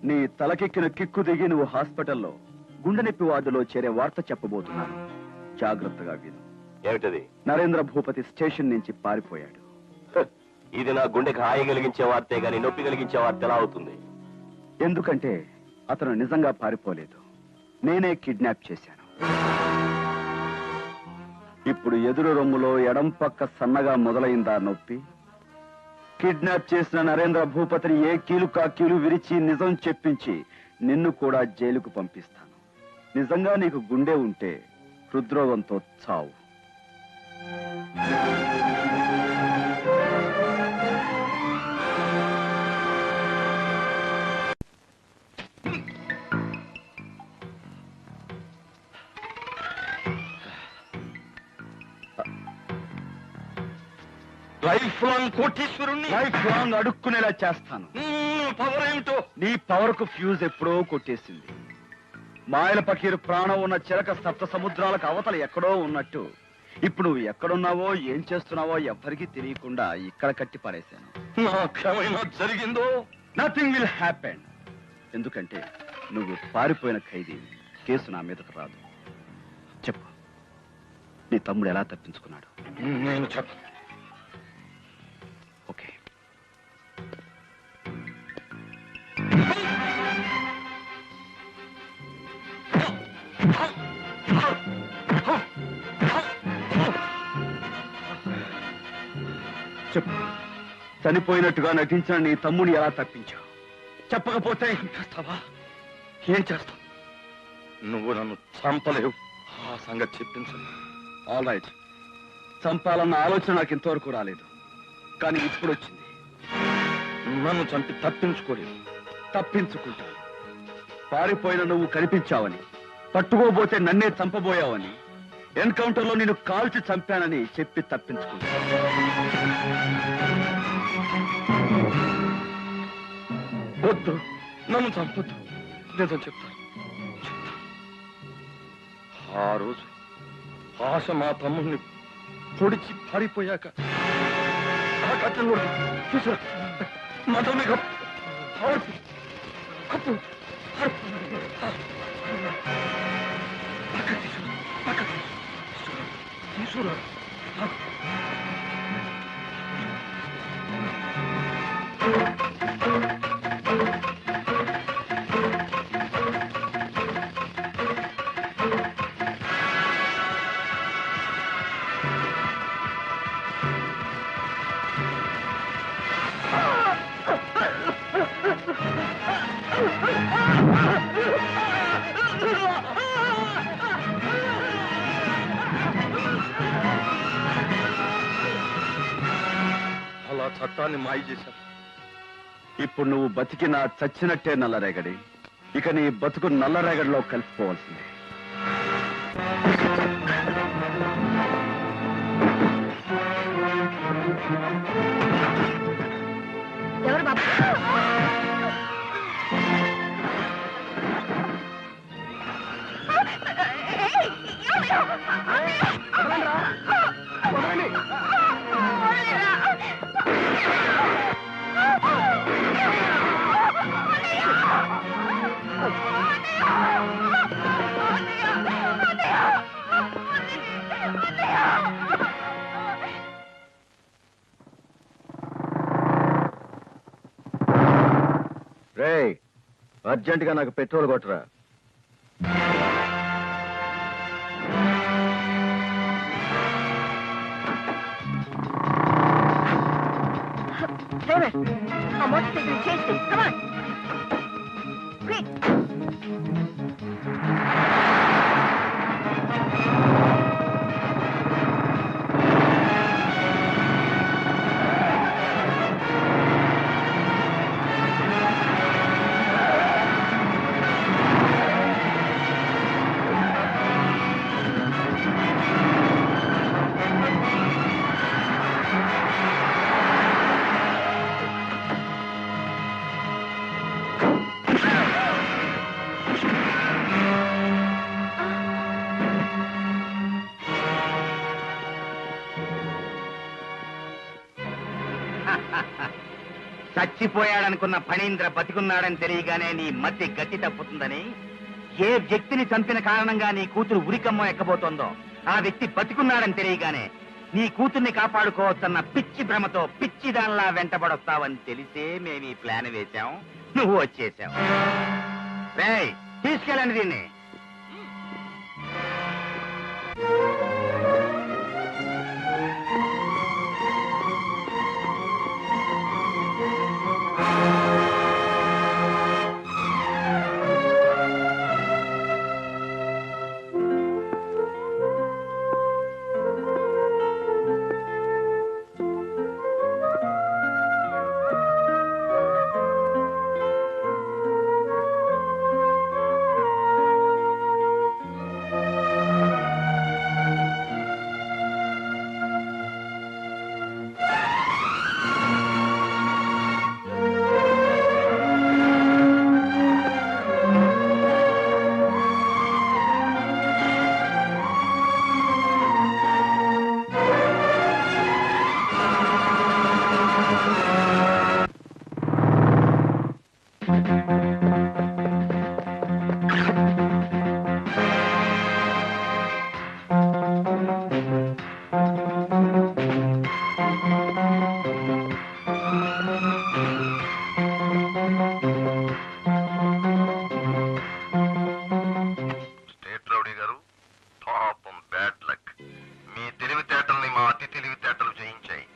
నీ తలకెక్కిన కిక్కు దిగి నువ్వు హాస్పిటల్లో గుండె నొప్పి వార్డులో చేరే వార్త చెప్పబోతున్నాను. జాగ్రత్తగా విను. ఏమిటది? నరేంద్ర భూపతి స్టేషన్ నుంచి పారిపోయాడు. ఇది నా గుండెకి హాయి కలిగించే వార్తే గాని నొప్పి కలిగించే వార్త ఎలా అవుతుంది? ఎందుకంటే అతను నిజంగా పారిపోలేదు, నేనే కిడ్నాప్ చేశాను. ఇప్పుడు ఎదురు రొమ్ములో ఎడం పక్క సన్నగా మొదలైందా నొప్పి? కిడ్నాప్ చేసిన నరేంద్ర భూపతిని ఏ కీలు కా కీలు విరిచి నిజం చెప్పించి నిన్ను కూడా జైలుకు పంపిస్తాను. నిజంగా నీకు గుండె ఉంటే హృద్రోగంతో చావు. లైఫ్ లాంగ్ కోటీశ్వరుణ్ణి లైఫ్ లాంగ్ అడుక్కునేలా చేస్తాను. పవర్ ఏమిటో? నీ పవర్ కు ఫ్యూజ్ ఎప్పుడో కొట్టేసింది. మాయల పకీరు ప్రాణం ఉన్న చిలక సప్త సముద్రాలకు అవతల ఎక్కడో ఉన్నట్టు ఇప్పుడు నువ్వు ఎక్కడున్నావో ఏం చేస్తున్నావో ఎవ్వరికీ తెలియకుండా ఇక్కడ కట్టి పారేశాను. నా క్షమైనా జరిగిందో? Nothing will happen. ఎందుకంటే నువ్వు పారిపోయిన ఖైదీ. కేసు నా మీదకు రాదు. చెప్పు, నీ తమ్ముడు ఎలా తప్పించుకున్నాడు? నేను చెప్పను. ఓకే. చెప్పు, చనిపోయినట్టుగా నటించిన నీ తమ్ముని ఎలా తప్పించావు? చెప్పకపోతే చేస్తావా? ఏం చేస్తావు? నువ్వు నన్ను చంపలేవు. ఆ సంగతి చెప్పించు. ఆల్ రైట్, చంపాలన్న ఆలోచన నాకు ఇంతవరకు రాలేదు, కానీ ఇప్పుడు వచ్చింది. నన్ను చంపి తప్పించుకోలేదు. తప్పించుకుంటాను. పారిపోయిన నువ్వు కనిపించావని, పట్టుకోబోతే నన్నే చంపబోయావని, ఎన్కౌంటర్ లో నేను కాల్చి చంపానని చెప్పి తప్పించుకుంటాను. వద్దు, నన్ను చంపొద్దు. నిజం చెప్తాను. ఆ రోజు ఆశ మా తమ్ముడిని పొడిచి పారిపోయాక ఆ కట్టెలు చూసారా? మా తమ్ముడి కప్పు తీసుకురా. అలా చట్టాన్ని మాయ చేశారు. ఇప్పుడు నువ్వు బతికినా చచ్చినట్టే నల్లరేగడి. ఇక నీ బతుకు నల్లరేగడిలో కలిసిపోవాల్సిందే. ఎవరు బాబు? రేయ్, అర్జెంటుగా నాకు పెట్రోల్ కొట్టరా. డ్రైవర్, ఆ మోటార్ సైకిల్ చేసి కమాన్ క్విక్. చచ్చిపోయాడనుకున్న ఫణీంద్ర బతికున్నాడని తెలియగానే నీ మధ్య గతి తప్పుతుందని, ఏ వ్యక్తిని చంపిన కారణంగా నీ కూతురు ఉరికమ్మ ఎక్కబోతోందో ఆ వ్యక్తి బతికున్నాడని తెలియగానే నీ కూతుర్ని కాపాడుకోవచ్చన్న పిచ్చి భ్రమతో పిచ్చి దానిలా వెంటబడొస్తావని తెలిసే మేము ఈ ప్లాన్ వేశాం. నువ్వు వచ్చేసావు. రేయ్, తీసుకెళ్ళండి దీన్ని. స్టేట్ రౌడీ గారు, పాపం బ్యాడ్ లక్. మీ తెలివితేటల్ని మా అతి తెలివితేటలు జయించాయి.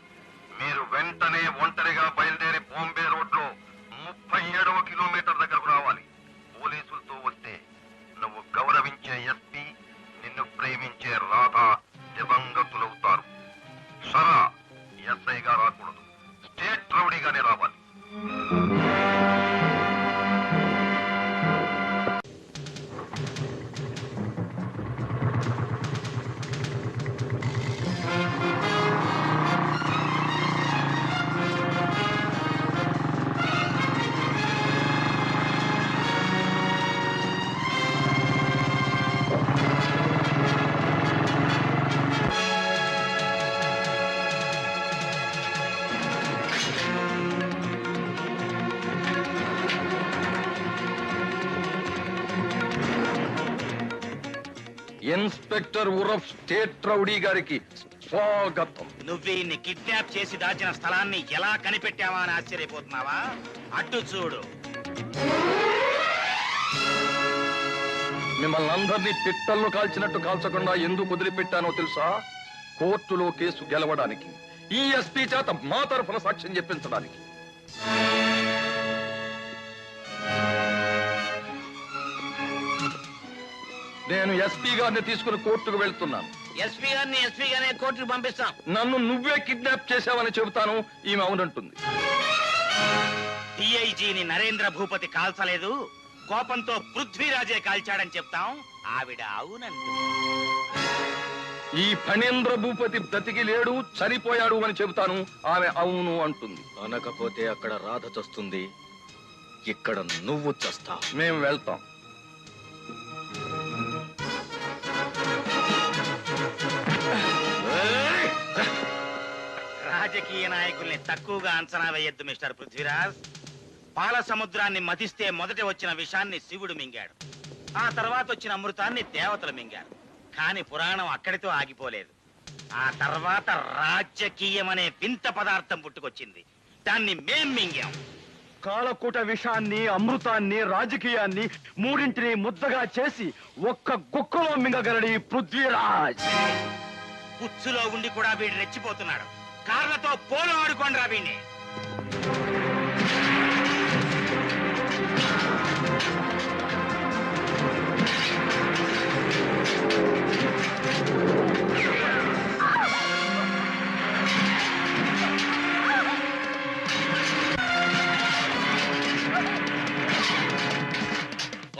మీరు వెంటనే ఒంటరిగా బయలుదేరి బాంబే రోడ్లో 37వ కిలోమీటర్ దగ్గరకు రావాలి. పోలీసులతో వస్తే నువ్వు గౌరవించే ఎస్పీ, నిన్ను ప్రేమించే రాధ దివంగతులవుతారు. సరా, ఎస్ఐగా రాకూడదు, స్టేట్ రౌడీగానే రావాలి. ఇన్స్పెక్టర్ ఉరఫ్ స్టేట్ రౌడీ గారికి స్వాగతం. నువ్వు కిడ్నాప్ చేసి దాచిన స్థలాన్ని ఎలా కనిపెట్టావా అని ఆశ్చర్యపోతున్నావా? అడ్డు చూడు. మిమ్మల్ని అందరినీ పిట్టల్లో కాల్చినట్టు కాల్చకుండా ఎందుకు వదిలిపెట్టానో తెలుసా? కోర్టులో కేసు గెలవడానికి, ఈ ఎస్పీ చేత మా తరఫున సాక్ష్యం చెప్పించడానికి. నేను ఎస్పీ గారిని తీసుకుని కోర్టుకు వెళ్తున్నాను. ఎస్పీ గారిని కోర్టుకు పంపిస్తాం. నన్ను నువ్వే కిడ్నాప్ చేశావని చెబుతాను. ఈమె అవునంటుంది. డిఐజీని నరేంద్ర భూపతి కాల్చలేదు, కోపంతో పృథ్వీరాజే కాల్చాడని చెప్తాం. ఆవిడ అవునంటుంది. ఈ ఫణీంద్ర భూపతి బ్రతికి లేడు, చనిపోయాడు అని చెబుతాను. ఆమె అవును అంటుంది. అనకపోతే అక్కడ రాధ చస్తుంది, ఇక్కడ నువ్వు చస్తా. మేము వెళ్తాం. రాజకీయ నాయకుల్ని తక్కువగా అంచనా వేయొద్దు మిస్టర్ పృథ్వీరాజ్. పాల సముద్రాన్ని మతిస్తే మొదట వచ్చిన విషాన్ని శివుడు మింగాడు, ఆ తర్వాత వచ్చిన అమృతాన్ని దేవతలు మింగారు. కాని పురాణం అక్కడితో ఆగిపోలేదు. ఆ తర్వాత రాజకీయం అనే వింత పదార్థం పుట్టుకొచ్చింది. దాన్ని మేం మింగాం. కాలకూట విషాన్ని, అమృతాన్ని, రాజకీయాన్ని మూడింటిని ముద్దగా చేసి ఒక్క గుక్కలో మింగగలడు ఈ పృథ్వీరాజ్. పుచ్చులో ఉండి కూడా వీడు రెచ్చిపోతున్నాడు. కార్లతో పోలు ఆడుకోండి రా వీడిని.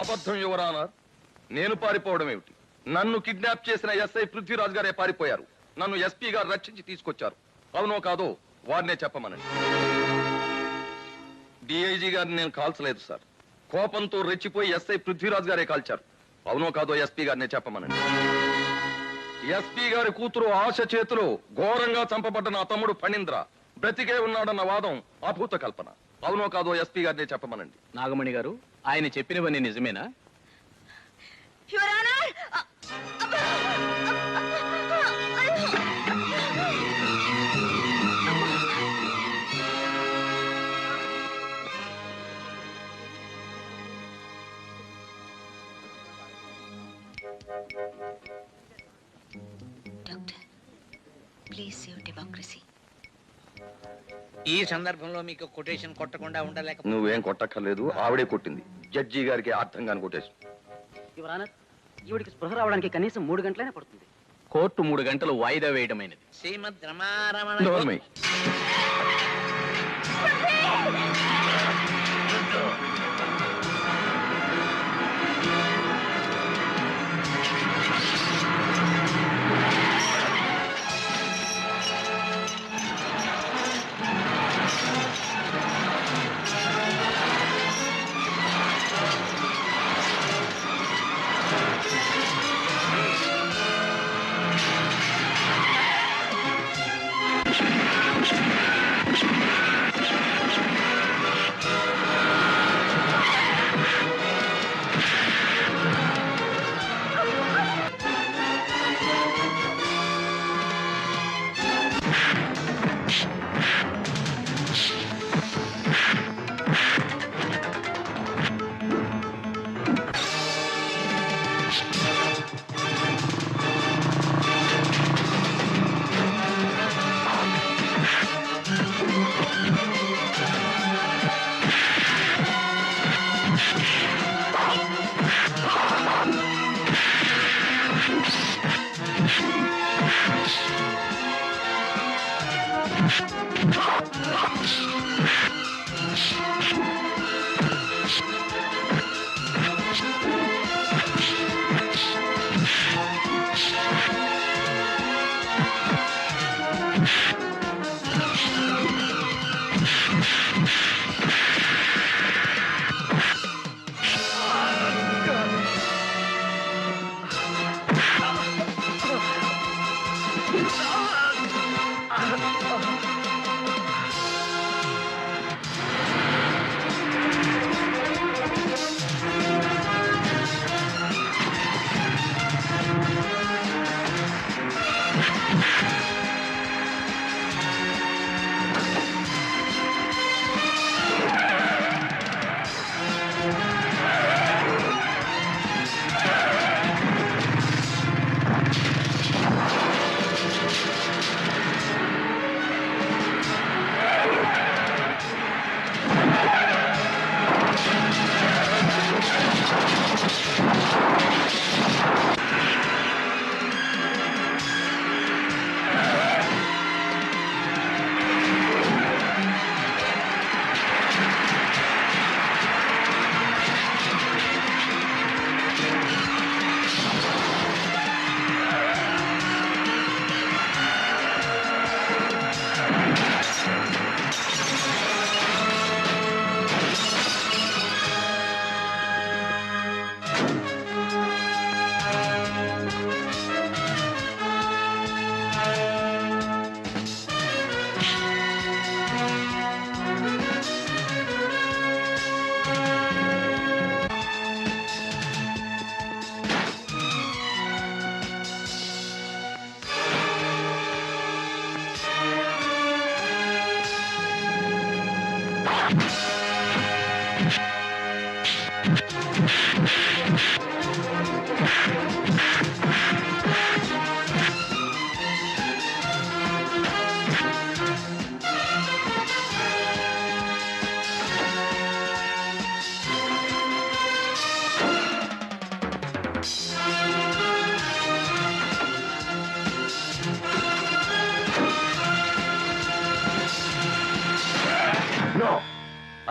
అబద్ధం యువరానర్. నేను పారిపోవడం ఏమిటి? నన్ను కిడ్నాప్ చేసిన ఎస్ఐ పృథ్వీరాజ్ గారే పారిపోయారు. నన్ను ఎస్పీ గారు రక్షించి తీసుకొచ్చారు. అవునో కాదో వారినే చెప్పమనండి. డిఐజీ గారిని నేను కాల్చలేదు సార్. కోపంతో రెచ్చిపోయి ఎస్ఐ పృథ్వీరాజ్ గారే కాల్చారు. అవునో కాదో ఎస్పీ గారినే చెప్పమనండి. ఎస్పీ గారి కూతురు ఆశ చేతిలో ఘోరంగా చంపబడ్డ నా తమ్ముడు ఫణీంద్ర బ్రతికే ఉన్నాడన్న వాదం అభూత కల్పన. అవునో కాదో ఎస్పీ గారిని చెప్పమనండి. నాగమణి గారు, ఆయన చెప్పినవన్నీ నిజమేనా? Please save democracy. ఈ సందర్భంలో మీకు కొటేషన్ కొట్టకుండా ఉండలేక నువ్వేం కొట్టక్కర్లేదు, ఆవిడే కొట్టింది. జడ్జి గారికి అర్థం కాని కొటేషన్. ఈవిడికి స్పృహ రావడానికి కనీసం 3 గంటలైనా పడుతుంది. కోర్టు 3 గంటలు వాయిదా వేయడమైనది. శ్రీమద్ రమారమణ నోర్మై.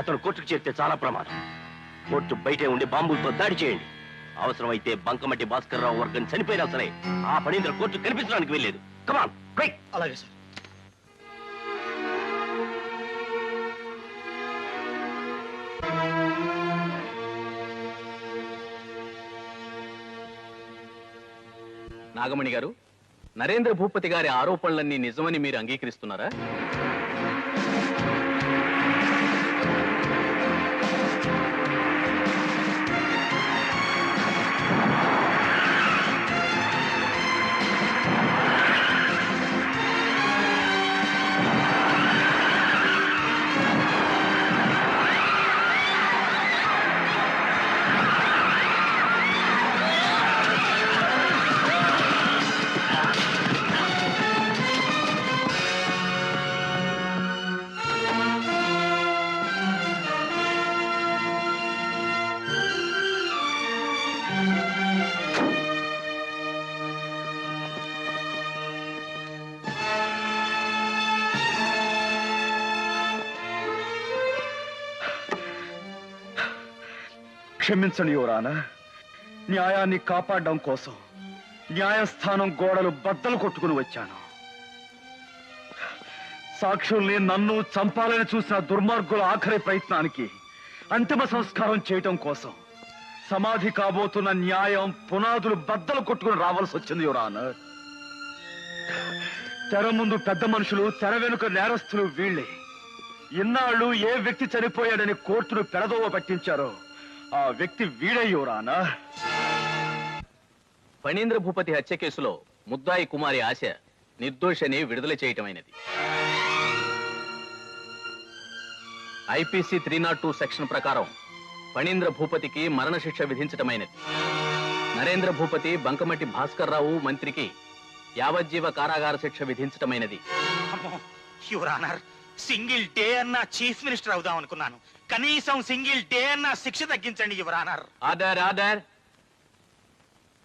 అతను కోర్టుకు చేరితే చాలా ప్రమాదం. కోర్టు బయటే ఉండి బాంబులతో దాడి చేయండి. అవసరమైతే బంకమట్టి భాస్కర్ రావు వర్గం చనిపోయినా సరే ఆ పనీంద్ర కోర్టు కనిపించడానికి వెళ్ళలేదు. Come on quick. అలాగే సార్. నాగమణి గారు, నరేంద్ర భూపతి గారి ఆరోపణలన్నీ నిజమని మీరు అంగీకరిస్తున్నారా? క్షమించండి యువరానా. న్యాయాన్ని కాపాడడం కోసం న్యాయస్థానం గోడలు బద్దలు కొట్టుకుని వచ్చాను. సాక్షుల్ని నన్ను చంపాలని చూసిన దుర్మార్గుల ఆఖరి ప్రయత్నానికి అంతిమ సంస్కారం చేయటం కోసం సమాధి కాబోతున్న న్యాయం పునాదులు బద్దలు కొట్టుకుని రావాల్సి వచ్చింది యువరానా. తెర ముందు పెద్ద మనుషులు, తెర వెనుక నేరస్తులు వీళ్ళే. ఇన్నాళ్ళు ఏ వ్యక్తి చనిపోయాడని కోర్టును పెడదోవ పట్టించారో ఆ వ్యక్తి వీడే యువరానా. ఫణీంద్ర భూపతి హత్య కేసులో ముద్దాయి కుమారి ఆశ నిర్దోషని విడుదల చేయటమైనది. ఐపీసీ 302 సెక్షన్ ప్రకారం ఫణీంద్ర భూపతికి మరణశిక్ష విధించటమైనది. నరేంద్ర భూపతి, బంకమట్టి భాస్కర్ రావు మంత్రికి యావజ్జీవ కారాగార శిక్ష విధించటమైనది. యువర్ ఆనర్, సింగిల్ డే అన్న చీఫ్ మినిస్టర్ అవుదాం అనుకున్నాను. కనీసం సింగిల్ డే అన్న శిక్ష తగ్గించండి యువర్ ఆనర్. Order order.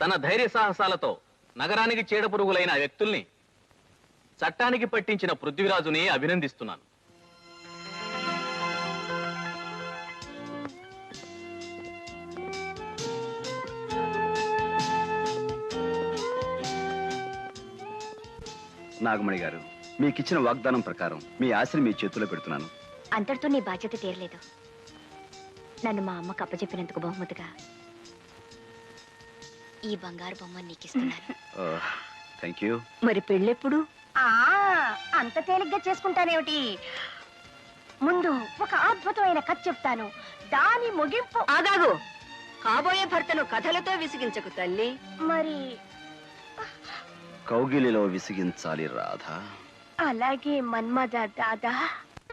తన ధైర్య సాహసాలతో నగరానికి చీడపురుగులైన వ్యక్తుల్ని చట్టానికి పట్టించిన పృథ్వీరాజుని అభినందిస్తున్నాను. నాగమణి గారు, మీకిచ్చిన వాగ్దానం ప్రకారం మీ ఆశని మీ చేతిలో పెడుతున్నాను. అంతటితో నీ బాధ్యత తీరలేదు. నన్ను మా అమ్మకు అప్పచెప్పినందుకు బహుమతిగా ఈ బంగారు బొమ్మ నీకిస్తున్నాను. Thank you. మరి పెళ్ళెప్పుడు? అంత తేలిగ్గా చేసుకుంటానేమిటి? ముందు ఒక అద్భుతమైన కథ చెప్తాను, దాని ముగింపు. ఆగాగు. కాబోయే భర్తను కథలతో విసిగించకు తల్లి. మరి కౌగిలిలో విసిగించాలి రాధా. అలాగే మన్మథ దాదా.